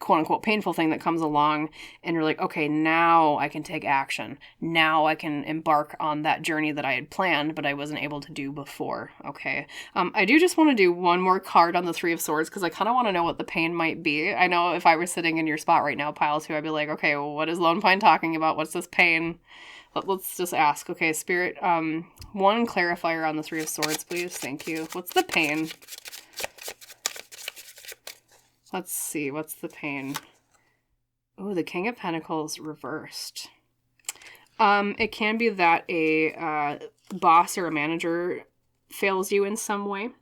quote unquote painful thing that comes along and you're like, okay, now I can take action. Now I can embark on that journey that I had planned, but I wasn't able to do before. Okay. I do just want to do one more card on the 3 of Swords because I kind of want to know what the pain might be. I know if I were sitting in your spot right now, pile 2, I'd be like, okay, well, what is Lone Pine talking about? What's this pain? Let's just ask. Okay, Spirit, one clarifier on the 3 of Swords, please. Thank you. What's the pain? Let's see, what's the pain? Oh, the King of Pentacles reversed. It can be that a boss or a manager fails you in some way.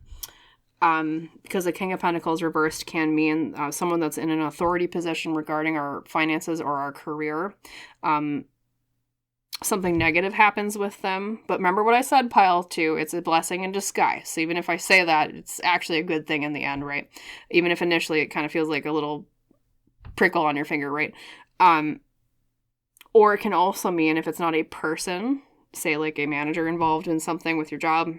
Because the King of Pentacles reversed can mean someone that's in an authority position regarding our finances or our career. Something negative happens with them. But remember what I said, pile 2, it's a blessing in disguise. So even if I say that, it's actually a good thing in the end, right? Even if initially it kind of feels like a little prickle on your finger, right? Or it can also mean if it's not a person, say like a manager involved in something with your job,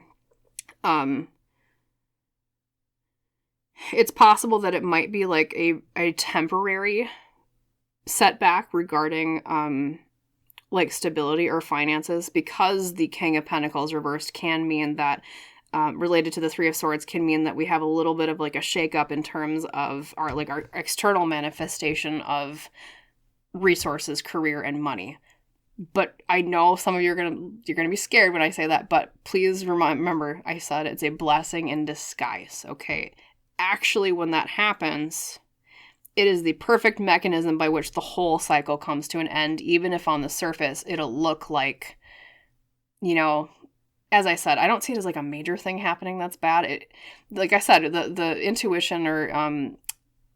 it's possible that it might be like a temporary setback regarding like stability or finances, because the King of Pentacles reversed can mean that related to the 3 of Swords can mean that we have a little bit of like a shakeup in terms of our external manifestation of resources, career, and money. But I know some of you you're gonna be scared when I say that, but please remember I said it's a blessing in disguise, okay? Actually, when that happens, it is the perfect mechanism by which the whole cycle comes to an end, even if on the surface it'll look like, as I said, I don't see it as like a major thing happening that's bad. Like I said, the intuition or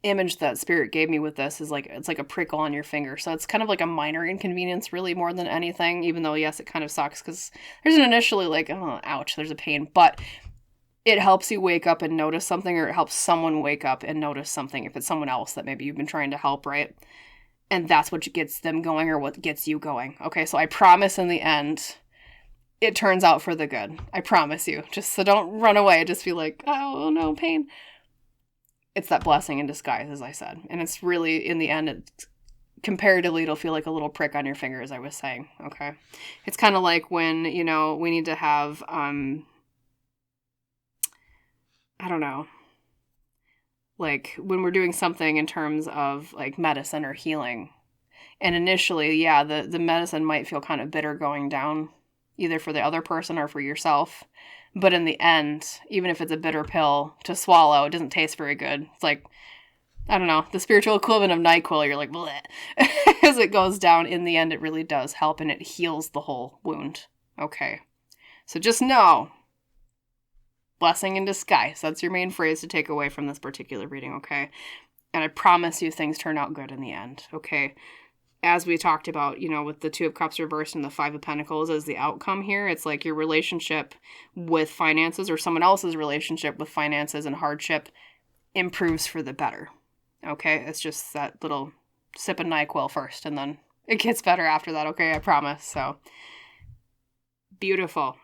image that Spirit gave me with this is like, it's like a prickle on your finger. So it's kind of like a minor inconvenience really more than anything, even though, yes, it kind of sucks because there's an initially like, oh, ouch, there's a pain. But it helps you wake up and notice something, or it helps someone wake up and notice something if it's someone else that maybe you've been trying to help, right? And that's what gets them going or what gets you going. Okay, so I promise in the end, it turns out for the good. I promise you. Just so don't run away. Just be like, oh no, pain. It's that blessing in disguise, as I said. And it's really, in the end, comparatively, it'll feel like a little prick on your finger, as I was saying, okay? It's kind of like when, we need to have, I don't know, like when we're doing something in terms of like medicine or healing. And initially, yeah, the medicine might feel kind of bitter going down, either for the other person or for yourself. But in the end, even if it's a bitter pill to swallow, it doesn't taste very good. It's like, I don't know, the spiritual equivalent of NyQuil. You're like, bleh. As it goes down, in the end, it really does help and it heals the whole wound. Okay. So just know, blessing in disguise. That's your main phrase to take away from this particular reading, okay? And I promise you things turn out good in the end, okay? As we talked about, with the Two of Cups reversed and the Five of Pentacles as the outcome here, it's like your relationship with finances or someone else's relationship with finances and hardship improves for the better. Okay? It's just that little sip of NyQuil first, and then it gets better after that, okay? I promise. So, beautiful.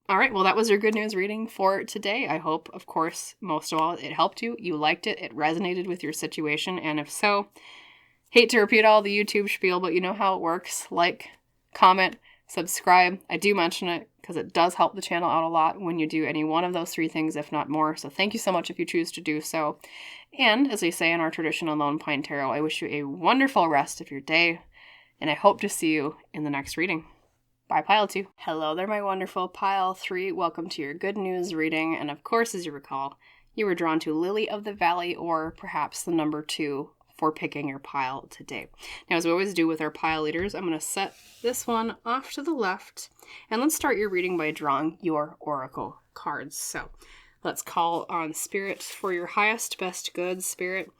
All right, well, that was your good news reading for today. I hope, of course, most of all, it helped you. You liked it. It resonated with your situation. And if so, hate to repeat all the YouTube spiel, but you know how it works. Like, comment, subscribe. I do mention it because it does help the channel out a lot when you do any one of those three things, if not more. So thank you so much if you choose to do so. And as we say in our traditional Lone Pine Tarot, I wish you a wonderful rest of your day, and I hope to see you in the next reading. Bye, Pile 2. Hello there, my wonderful Pile 3. Welcome to your good news reading. And of course, as you recall, you were drawn to Lily of the Valley, or perhaps the number 2 for picking your pile today. Now, as we always do with our pile leaders, I'm going to set this one off to the left, and let's start your reading by drawing your oracle cards. So let's call on Spirit for your highest, best good, Spirit.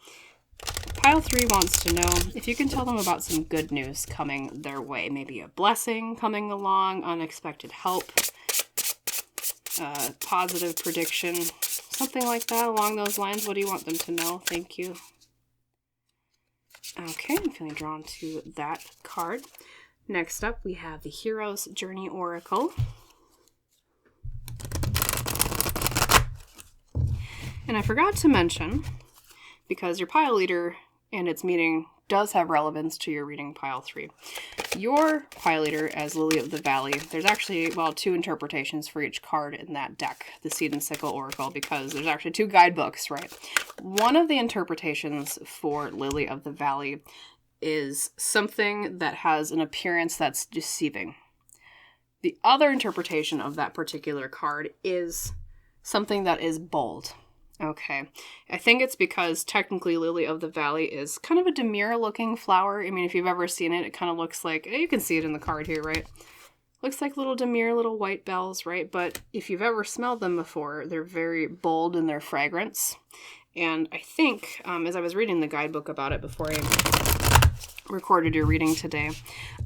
Pile 3 wants to know if you can tell them about some good news coming their way. Maybe a blessing coming along, unexpected help, positive prediction, something like that along those lines. What do you want them to know? Thank you. Okay, I'm feeling drawn to that card. Next up, we have the Hero's Journey Oracle. And I forgot to mention, because your pile leader and its meaning does have relevance to your reading, Pile 3. Your pile leader as Lily of the Valley, there's actually, 2 interpretations for each card in that deck, the Seed and Sickle Oracle, because there's actually 2 guidebooks, right? One of the interpretations for Lily of the Valley is something that has an appearance that's deceiving. The other interpretation of that particular card is something that is bold. Okay, I think it's because technically Lily of the Valley is kind of a demure looking flower. I mean, if you've ever seen it, it kind of looks like, you can see it in the card here, right? Looks like little demure little white bells, right? But if you've ever smelled them before, they're very bold in their fragrance. And I think, as I was reading the guidebook about it before I recorded your reading today,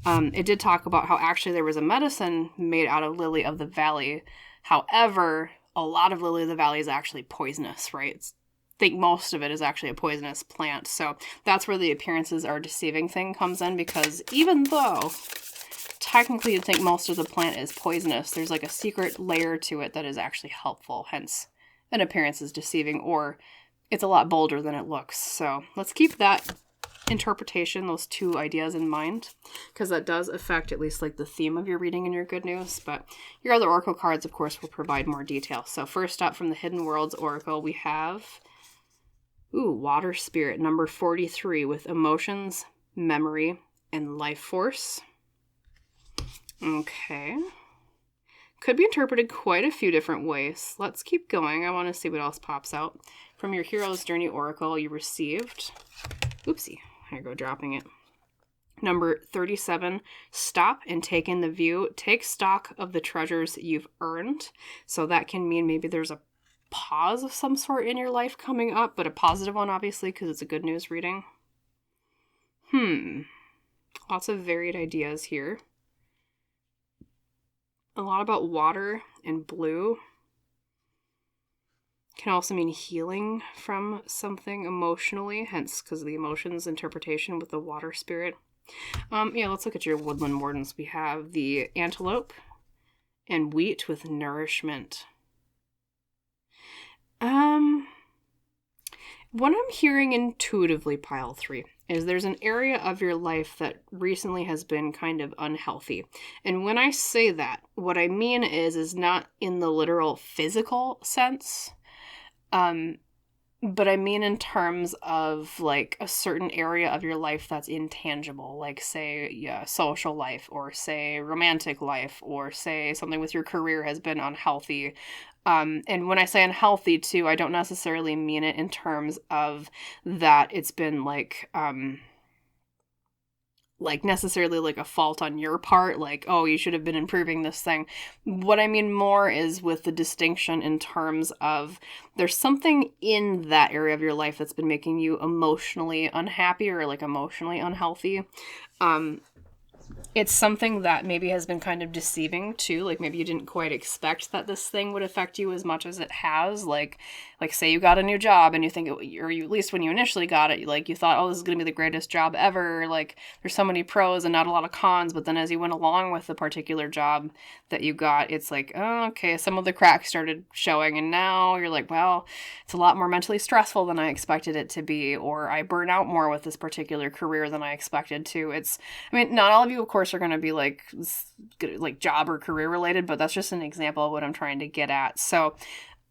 it did talk about how actually there was a medicine made out of Lily of the Valley. However, a lot of Lily of the Valley is actually poisonous, right? I think most of it is actually a poisonous plant. So that's where the appearances are deceiving thing comes in, because even though technically you'd think most of the plant is poisonous, there's like a secret layer to it that is actually helpful. Hence, an appearance is deceiving, or it's a lot bolder than it looks. So let's keep that interpretation, those 2 ideas in mind, because that does affect at least like the theme of your reading and your good news. But your other oracle cards, of course, will provide more detail. So first up from the Hidden Worlds Oracle, we have Water Spirit, number 43, with emotions, memory, and life force. Okay. Could be interpreted quite a few different ways. Let's keep going. I want to see what else pops out. From your Hero's Journey Oracle, you received... Oopsie. Here I go, dropping it. Number 37, stop and take in the view. Take stock of the treasures you've earned. So that can mean maybe there's a pause of some sort in your life coming up, but a positive one, obviously, because it's a good news reading. Lots of varied ideas here. A lot about water and blue. Can also mean healing from something emotionally, hence because of the emotions interpretation with the water spirit. Let's look at your woodland wardens. We have the antelope and wheat with nourishment. What I'm hearing intuitively, pile 3, is there's an area of your life that recently has been kind of unhealthy. And when I say that, what I mean is not in the literal physical sense, but I mean in terms of like a certain area of your life that's intangible, like say social life, or say romantic life, or say something with your career has been unhealthy. And when I say unhealthy too, I don't necessarily mean it in terms of that it's been like necessarily like a fault on your part, like, oh, you should have been improving this thing. What I mean more is with the distinction in terms of there's something in that area of your life that's been making you emotionally unhappy or like emotionally unhealthy. It's something that maybe has been kind of deceiving too. Like maybe you didn't quite expect that this thing would affect you as much as it has. Like say you got a new job and you think, or you, at least when you initially got it, like you thought, oh, this is going to be the greatest job ever. Like there's so many pros and not a lot of cons. But then as you went along with the particular job that you got, it's like, oh, okay, some of the cracks started showing. And now you're like, well, it's a lot more mentally stressful than I expected it to be. Or I burn out more with this particular career than I expected to. Not all of you, of course, are going to be like job or career related, but that's just an example of what I'm trying to get at. So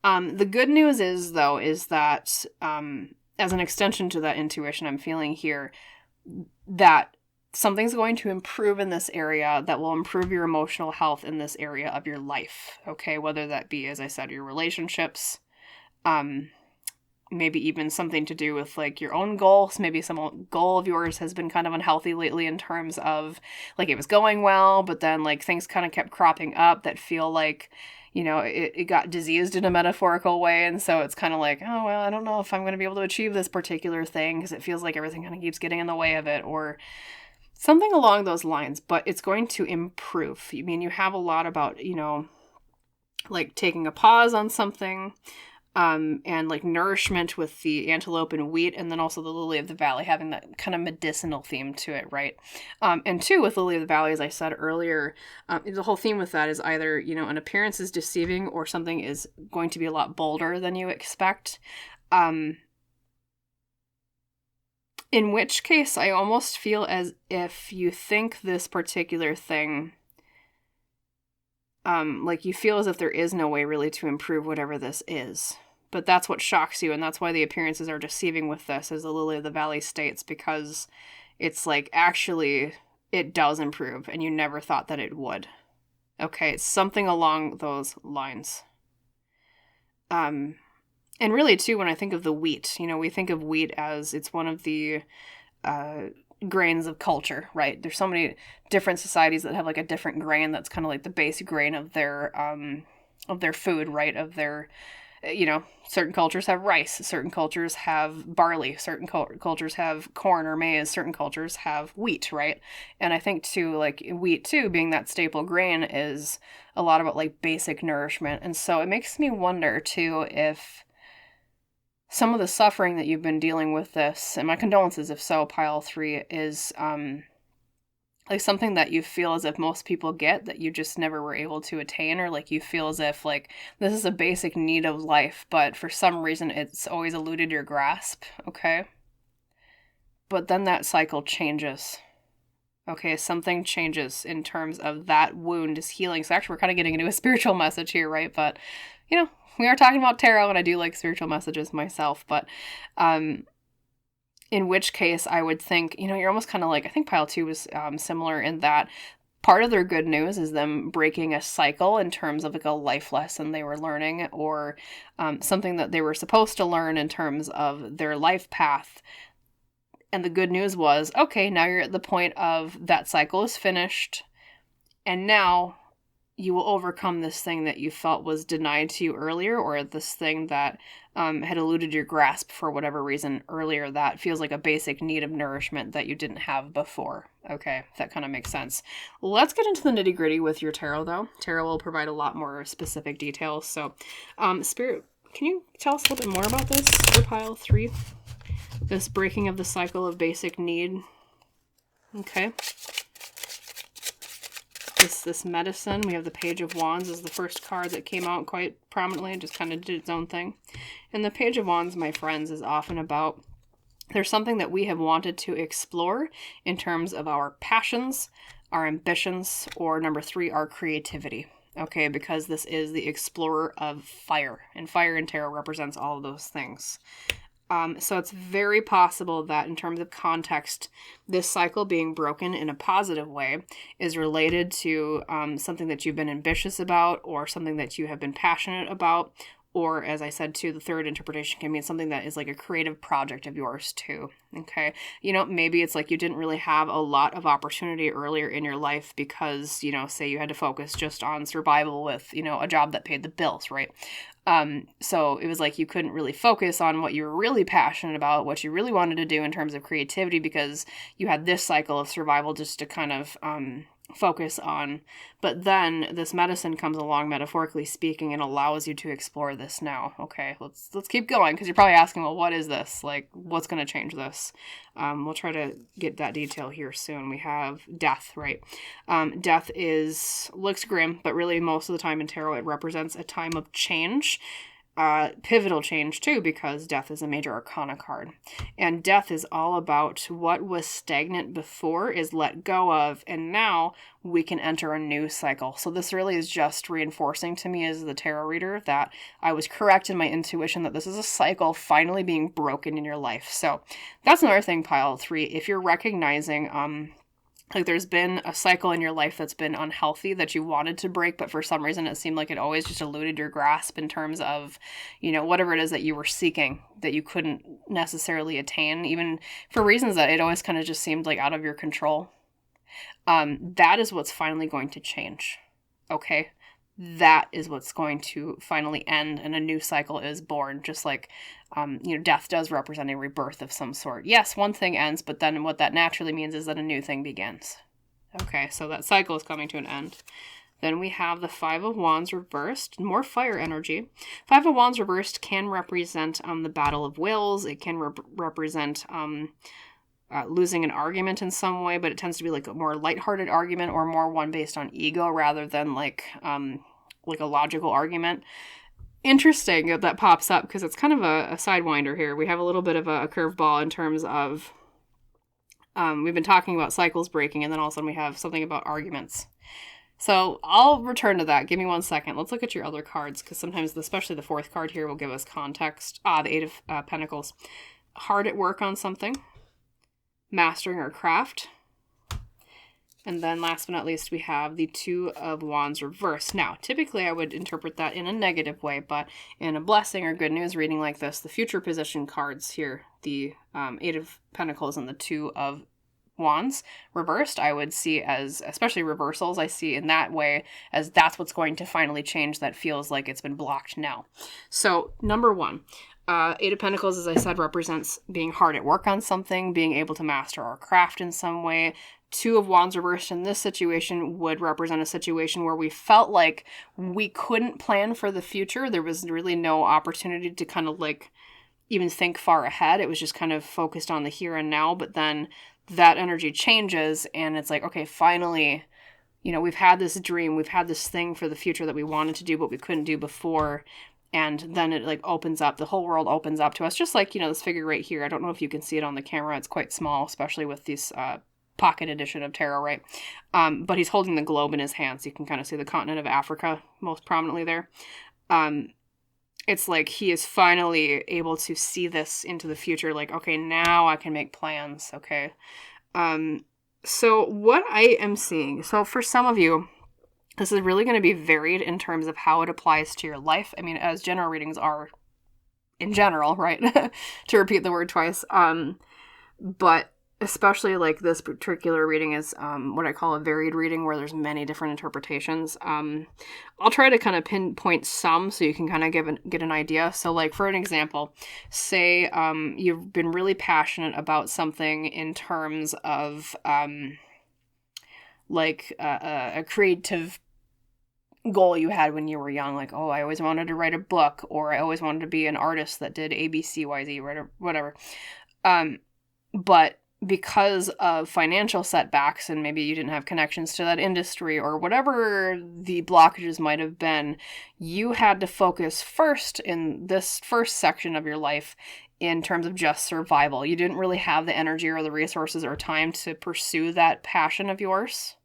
the good news is that as an extension to that intuition I'm feeling here, that something's going to improve in this area that will improve your emotional health in this area of your life. Okay, whether that be, as I said, your relationships, maybe even something to do with like your own goals. Maybe some goal of yours has been kind of unhealthy lately in terms of like it was going well, but then like things kind of kept cropping up that feel like, it got diseased in a metaphorical way. And so it's kind of like, oh, well, I don't know if I'm going to be able to achieve this particular thing because it feels like everything kind of keeps getting in the way of it or something along those lines. But it's going to improve. You have a lot about, like taking a pause on something, and like nourishment with the antelope and wheat, and then also the lily of the valley having that kind of medicinal theme to it, right? And two, with lily of the valley, as I said earlier, the whole theme with that is either, an appearance is deceiving or something is going to be a lot bolder than you expect. In which case, I almost feel as if you think this particular thing, like you feel as if there is no way really to improve whatever this is. But that's what shocks you, and that's why the appearances are deceiving with this, as the Lily of the Valley states, because it's like, actually, it does improve, and you never thought that it would. Okay, it's something along those lines. And really, too, when I think of the wheat, we think of wheat as it's one of the grains of culture, right? There's so many different societies that have like a different grain that's kind of like the base grain of their food, right? Of their, certain cultures have rice, certain cultures have barley, certain cultures have corn or maize, certain cultures have wheat, right? And I think too, like wheat too, being that staple grain, is a lot about like basic nourishment. And so it makes me wonder too if some of the suffering that you've been dealing with this, and my condolences if so, pile 3, is like something that you feel as if most people get that you just never were able to attain, or like you feel as if like this is a basic need of life, but for some reason it's always eluded your grasp, okay? But then that cycle changes. Okay, something changes in terms of that wound is healing. So actually we're kind of getting into a spiritual message here, right? But, we are talking about tarot, and I do like spiritual messages myself, but in which case I would think, you're almost kind of like, I think pile 2 was similar in that part of their good news is them breaking a cycle in terms of like a life lesson they were learning, or something that they were supposed to learn in terms of their life path. And the good news was, okay, now you're at the point of that cycle is finished, and now you will overcome this thing that you felt was denied to you earlier, or this thing that had eluded your grasp for whatever reason earlier that feels like a basic need of nourishment that you didn't have before. Okay, that kind of makes sense. Let's get into the nitty-gritty with your tarot, though. Tarot will provide a lot more specific details. So, Spirit, can you tell us a little bit more about this for pile 3? This breaking of the cycle of basic need. Okay. This medicine, we have the Page of Wands is the first card that came out quite prominently and just kind of did its own thing. And the Page of Wands, my friends, is often about there's something that we have wanted to explore in terms of our passions, our ambitions, or number 3, our creativity. Okay, because this is the explorer of fire, and fire in tarot represents all of those things. So it's very possible that in terms of context, this cycle being broken in a positive way is related to something that you've been ambitious about, or something that you have been passionate about, or as I said too, the third interpretation can mean something that is like a creative project of yours too. Okay. Maybe it's like you didn't really have a lot of opportunity earlier in your life because, say you had to focus just on survival with, a job that paid the bills, right? So it was like you couldn't really focus on what you were really passionate about, what you really wanted to do in terms of creativity, because you had this cycle of survival just to kind of focus on. But then this medicine comes along, metaphorically speaking, and allows you to explore this now. Okay, let's keep going, because you're probably asking, well, what is this? Like, what's going to change this? We'll try to get that detail here soon. We have death, right? Death looks grim, but really most of the time in tarot it represents a time of change. Pivotal change too, because death is a major arcana card, and death is all about what was stagnant before is let go of, and now we can enter a new cycle. So this really is just reinforcing to me as the tarot reader that I was correct in my intuition that this is a cycle finally being broken in your life. So that's another thing, pile 3. If you're recognizing like there's been a cycle in your life that's been unhealthy that you wanted to break, but for some reason it seemed like it always just eluded your grasp in terms of, whatever it is that you were seeking that you couldn't necessarily attain, even for reasons that it always kind of just seemed like out of your control. That is what's finally going to change. Okay? That is what's going to finally end and a new cycle is born, just like death does represent a rebirth of some sort. Yes, one thing ends, but then what that naturally means is that a new thing begins. Okay, so that cycle is coming to an end. Then we have the Five of Wands reversed, more fire energy. Five of Wands reversed can represent the Battle of Wills. It can represent losing an argument in some way, but it tends to be like a more lighthearted argument, or more one based on ego rather than like a logical argument. Interesting that pops up, because it's kind of a sidewinder here. We have a little bit of a curveball in terms of we've been talking about cycles breaking, and then all of a sudden we have something about arguments. So I'll return to that. Give me 1 second. Let's look at your other cards, because sometimes, especially the fourth card here, will give us context. The Eight of Pentacles. Hard at work on something. Mastering our craft. And then last but not least, we have the Two of Wands reversed. Now, typically I would interpret that in a negative way, but in a blessing or good news reading like this, the future position cards here, the Eight of Pentacles and the Two of Wands reversed, I would see as, especially reversals, I see in that way as that's what's going to finally change that feels like it's been blocked now. So, number 1. Eight of Pentacles, as I said, represents being hard at work on something, being able to master our craft in some way. Two of Wands reversed in this situation would represent a situation where we felt like we couldn't plan for the future. There was really no opportunity to kind of like even think far ahead. It was just kind of focused on the here and now. But then that energy changes and it's like, okay, finally, we've had this dream, we've had this thing for the future that we wanted to do, but we couldn't do before. And then it like opens up, the whole world opens up to us, just like, this figure right here. I don't know if you can see it on the camera. It's quite small, especially with these pocket edition of tarot, right? But he's holding the globe in his hands. So you can kind of see the continent of Africa most prominently there. It's like he is finally able to see this into the future. Like, okay, now I can make plans. Okay. So what I am seeing, so for some of you, this is really going to be varied in terms of how it applies to your life. I mean, as general readings are in general, right? To repeat the word twice. But especially like this particular reading is what I call a varied reading where there's many different interpretations. I'll try to kind of pinpoint some so you can kind of get an idea. So like for an example, say you've been really passionate about something in terms of like a creative goal you had when you were young, like, oh, I always wanted to write a book, or I always wanted to be an artist that did ABCYZ, whatever. But because of financial setbacks and maybe you didn't have connections to that industry or whatever the blockages might have been, you had to focus first in this first section of your life in terms of just survival. You didn't really have the energy or the resources or time to pursue that passion of yours.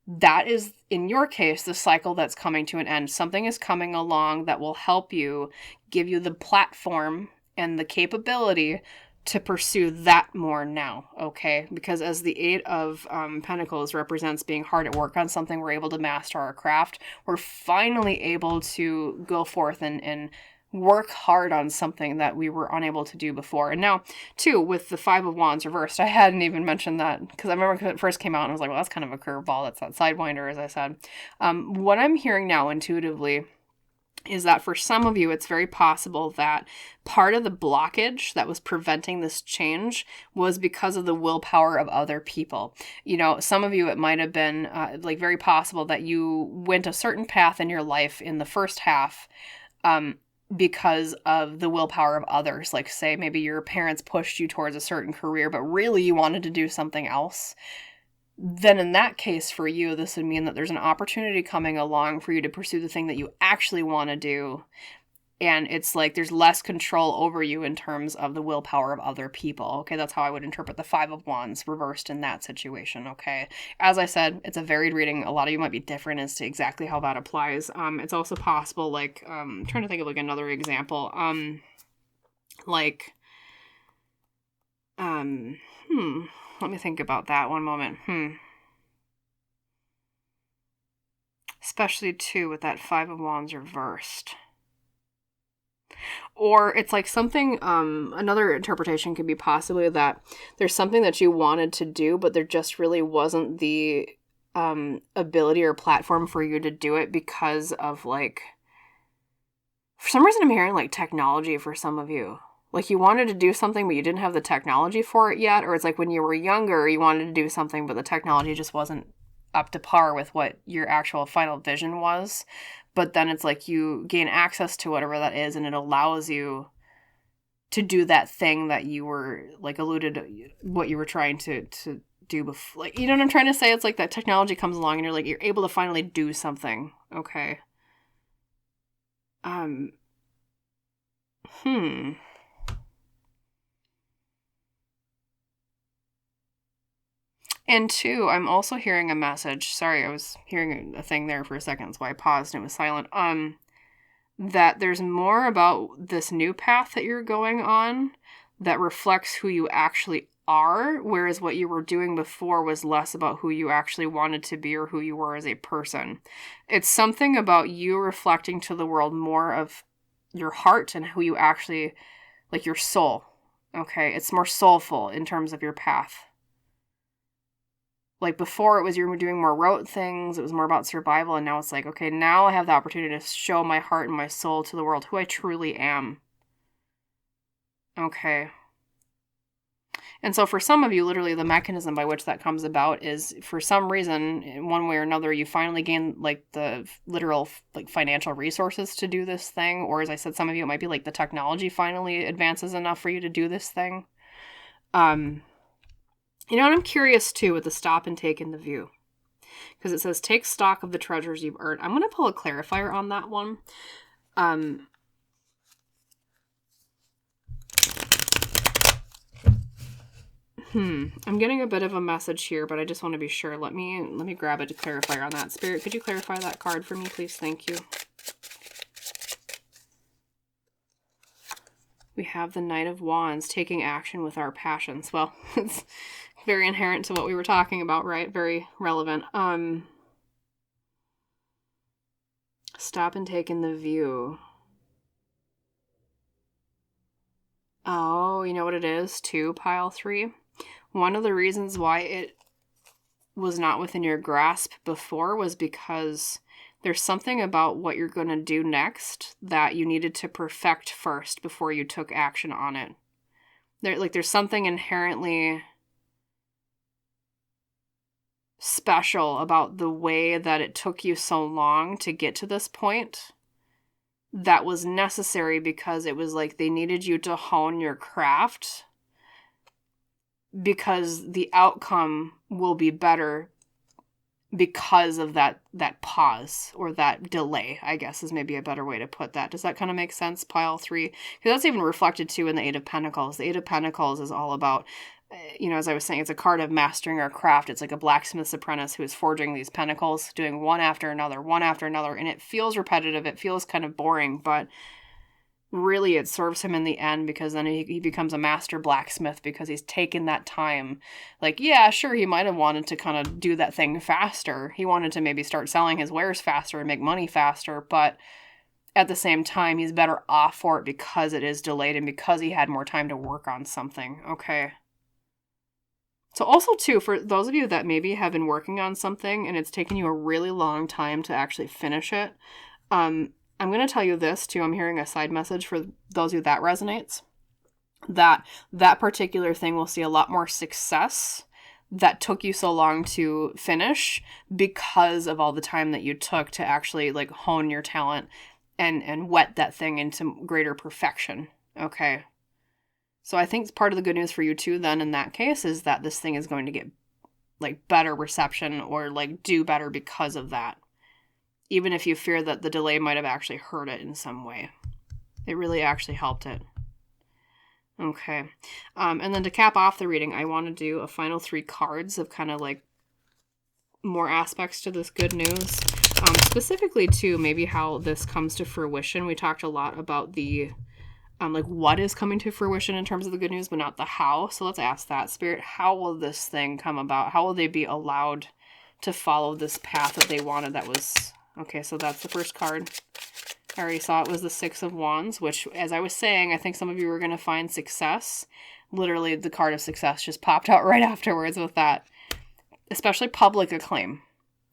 That is, in your case, the cycle that's coming to an end. Something is coming along that will help you, give you the platform and the capability to pursue that more now, okay? Because as the Eight of Pentacles represents being hard at work on something, we're able to master our craft. We're finally able to go forth and work hard on something that we were unable to do before. And now, too, with the Five of Wands reversed, I hadn't even mentioned that because I remember when it first came out and I was like, well, that's kind of a curveball. That's that Sidewinder, as I said. What I'm hearing now intuitively is that for some of you, it's very possible that part of the blockage that was preventing this change was because of the willpower of other people. You know, some of you, it might have been like very possible that you went a certain path in your life in the first half because of the willpower of others. Like, say, maybe your parents pushed you towards a certain career, but really you wanted to do something else. Then in that case for you, this would mean that there's an opportunity coming along for you to pursue the thing that you actually want to do. And it's like there's less control over you in terms of the willpower of other people. Okay, that's how I would interpret the Five of Wands reversed in that situation, okay? As I said, it's a varied reading. A lot of you might be different as to exactly how that applies. It's also possible, like, I'm trying to think of like another example. Let me think about that one moment. Especially, too, with that Five of Wands reversed. Or it's like something, another interpretation could be possibly that there's something that you wanted to do, but there just really wasn't the ability or platform for you to do it because of, like, for some reason I'm hearing, like, technology for some of you. Like, you wanted to do something, but you didn't have the technology for it yet. Or it's like when you were younger, you wanted to do something, but the technology just wasn't up to par with what your actual final vision was. But then it's like you gain access to whatever that is, and it allows you to do that thing that you were, like, alluded what you were trying to do before. Like, you know what I'm trying to say? It's like that technology comes along, and you're like, you're able to finally do something. Okay. And two, I'm also hearing a message. Sorry, I was hearing a thing there for a second. That's why I paused and it was silent. That there's more about this new path that you're going on that reflects who you actually are, whereas what you were doing before was less about who you actually wanted to be or who you were as a person. It's something about you reflecting to the world more of your heart and who you actually, like, your soul. Okay, it's more soulful in terms of your path. Like, before it was you were doing more rote things, it was more about survival, and now it's like, okay, now I have the opportunity to show my heart and my soul to the world, who I truly am. Okay. And so for some of you, literally the mechanism by which that comes about is, for some reason, in one way or another, you finally gain, like, the literal, like, financial resources to do this thing, or as I said, some of you, it might be like the technology finally advances enough for you to do this thing. You know, and I'm curious, too, with the stop and take in the view. Because it says, take stock of the treasures you've earned. I'm going to pull a clarifier on that one. I'm getting a bit of a message here, but I just want to be sure. Let me grab a clarifier on that. Spirit, could you clarify that card for me, please? Thank you. We have the Knight of Wands, taking action with our passions. Well, it's Very inherent to what we were talking about, right? Very relevant. Stop and take in the view. Oh, you know what it is too, pile 3? One of the reasons why it was not within your grasp before was because there's something about what you're going to do next that you needed to perfect first before you took action on it. There's something inherently special about the way that it took you so long to get to this point that was necessary, because it was like they needed you to hone your craft, because the outcome will be better because of that pause, or that delay, I guess is maybe a better way to put that. Does that kind of make sense, pile 3? Because that's even reflected too in the 8 of Pentacles. The 8 of Pentacles is all about, as I was saying, it's a card of mastering our craft. It's like a blacksmith's apprentice who is forging these pentacles, doing one after another, and it feels repetitive. It feels kind of boring, but really it serves him in the end, because then he becomes a master blacksmith, because he's taken that time. Like, yeah, sure, he might have wanted to kind of do that thing faster. He wanted to maybe start selling his wares faster and make money faster, but at the same time, he's better off for it because it is delayed and because he had more time to work on something. Okay. So also, too, for those of you that maybe have been working on something and it's taken you a really long time to actually finish it, I'm going to tell you this, too. I'm hearing a side message for those of you that resonates, that particular thing will see a lot more success that took you so long to finish because of all the time that you took to actually like hone your talent and wet that thing into greater perfection. Okay. So I think part of the good news for you too then in that case is that this thing is going to get like better reception, or like do better because of that. Even if you fear that the delay might have actually hurt it in some way. It really actually helped it. Okay. And then to cap off the reading, I want to do a final 3 cards of kind of like more aspects to this good news. Specifically to maybe how this comes to fruition. We talked a lot about the like what is coming to fruition in terms of the good news, but not the how. So let's ask that. Spirit, how will this thing come about? How will they be allowed to follow this path that they wanted? That was... Okay, so that's the first card. I already saw it was the 6 of Wands, which, as I was saying, I think some of you are going to find success. Literally, the card of success just popped out right afterwards with that. Especially public acclaim.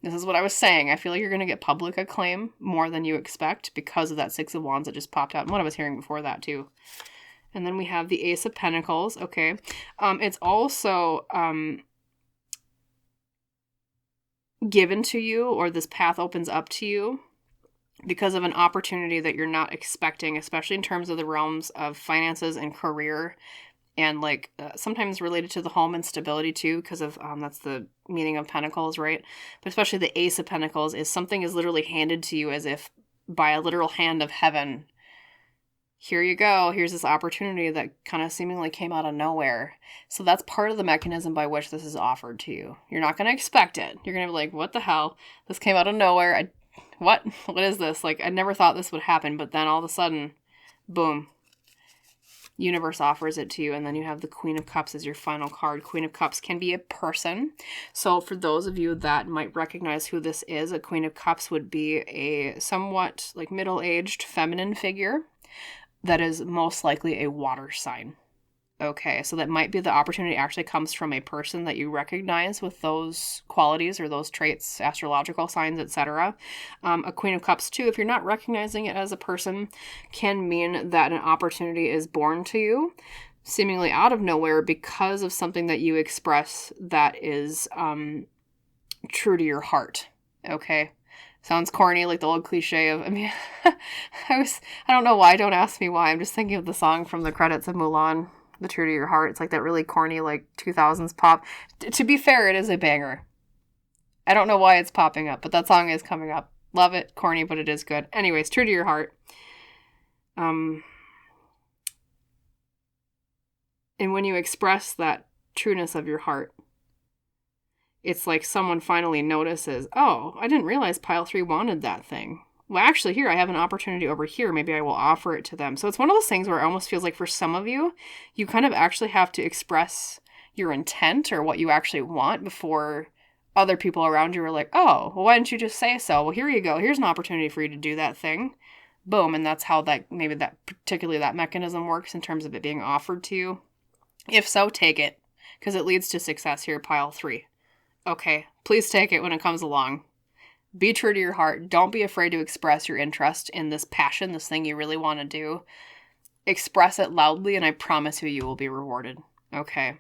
This is what I was saying. I feel like you're going to get public acclaim more than you expect because of that 6 of Wands that just popped out. And what I was hearing before that, too. And then we have the Ace of Pentacles. Okay. It's also... given to you, or this path opens up to you because of an opportunity that you're not expecting, especially in terms of the realms of finances and career, and like sometimes related to the home and stability too, because of that's the meaning of Pentacles, right? But especially the Ace of Pentacles is something is literally handed to you as if by a literal hand of heaven. Here you go. Here's this opportunity that kind of seemingly came out of nowhere. So that's part of the mechanism by which this is offered to you. You're not going to expect it. You're going to be like, what the hell? This came out of nowhere. What is this? Like, I never thought this would happen. But then all of a sudden, boom. Universe offers it to you. And then you have the Queen of Cups as your final card. Queen of Cups can be a person. So for those of you that might recognize who this is, a Queen of Cups would be a somewhat like middle-aged feminine figure that is most likely a water sign. Okay, so that might be the opportunity actually comes from a person that you recognize with those qualities or those traits, astrological signs, etc. A Queen of Cups, too, if you're not recognizing it as a person, can mean that an opportunity is born to you, seemingly out of nowhere, because of something that you express that is true to your heart. Okay? Sounds corny, like the old cliche of, I don't know why, don't ask me why. I'm just thinking of the song from the credits of Mulan, The True to Your Heart. It's like that really corny, like 2000s pop. To be fair, it is a banger. I don't know why it's popping up, but that song is coming up. Love it, corny, but it is good. Anyways, True to Your Heart. And when you express that trueness of your heart, it's like someone finally notices, oh, I didn't realize pile 3 wanted that thing. Well, actually, here, I have an opportunity over here. Maybe I will offer it to them. So it's one of those things where it almost feels like for some of you, you kind of actually have to express your intent or what you actually want before other people around you are like, oh, well, why didn't you just say so? Well, here you go. Here's an opportunity for you to do that thing. Boom. And that's how particularly that mechanism works in terms of it being offered to you. If so, take it, because it leads to success here, pile 3. Okay, please take it when it comes along. Be true to your heart. Don't be afraid to express your interest in this passion, this thing you really want to do. Express it loudly, and I promise you will be rewarded. Okay,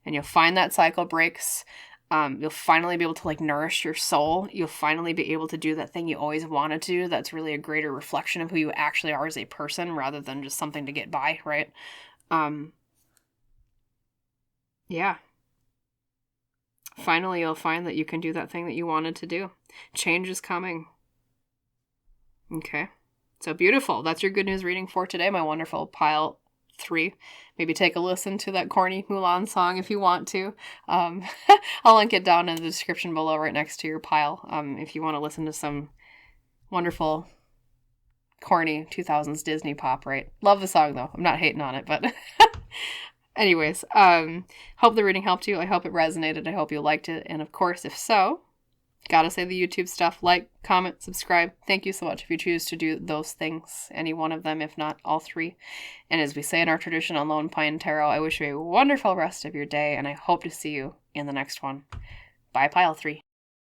and you'll find that cycle breaks. You'll finally be able to nourish your soul. You'll finally be able to do that thing you always wanted to do. That's really a greater reflection of who you actually are as a person, rather than just something to get by, right? Yeah. Finally, you'll find that you can do that thing that you wanted to do. Change is coming. Okay. So beautiful. That's your good news reading for today, my wonderful pile 3. Maybe take a listen to that corny Mulan song if you want to. I'll link it down in the description below right next to your pile if you want to listen to some wonderful corny 2000s Disney pop, right? Love the song, though. I'm not hating on it, but... Anyways, hope the reading helped you. I hope it resonated. I hope you liked it. And of course, if so, gotta say the YouTube stuff. Like, comment, subscribe. Thank you so much if you choose to do those things. Any one of them, if not all 3. And as we say in our tradition on Lone Pine Tarot, I wish you a wonderful rest of your day, and I hope to see you in the next one. Bye, pile 3.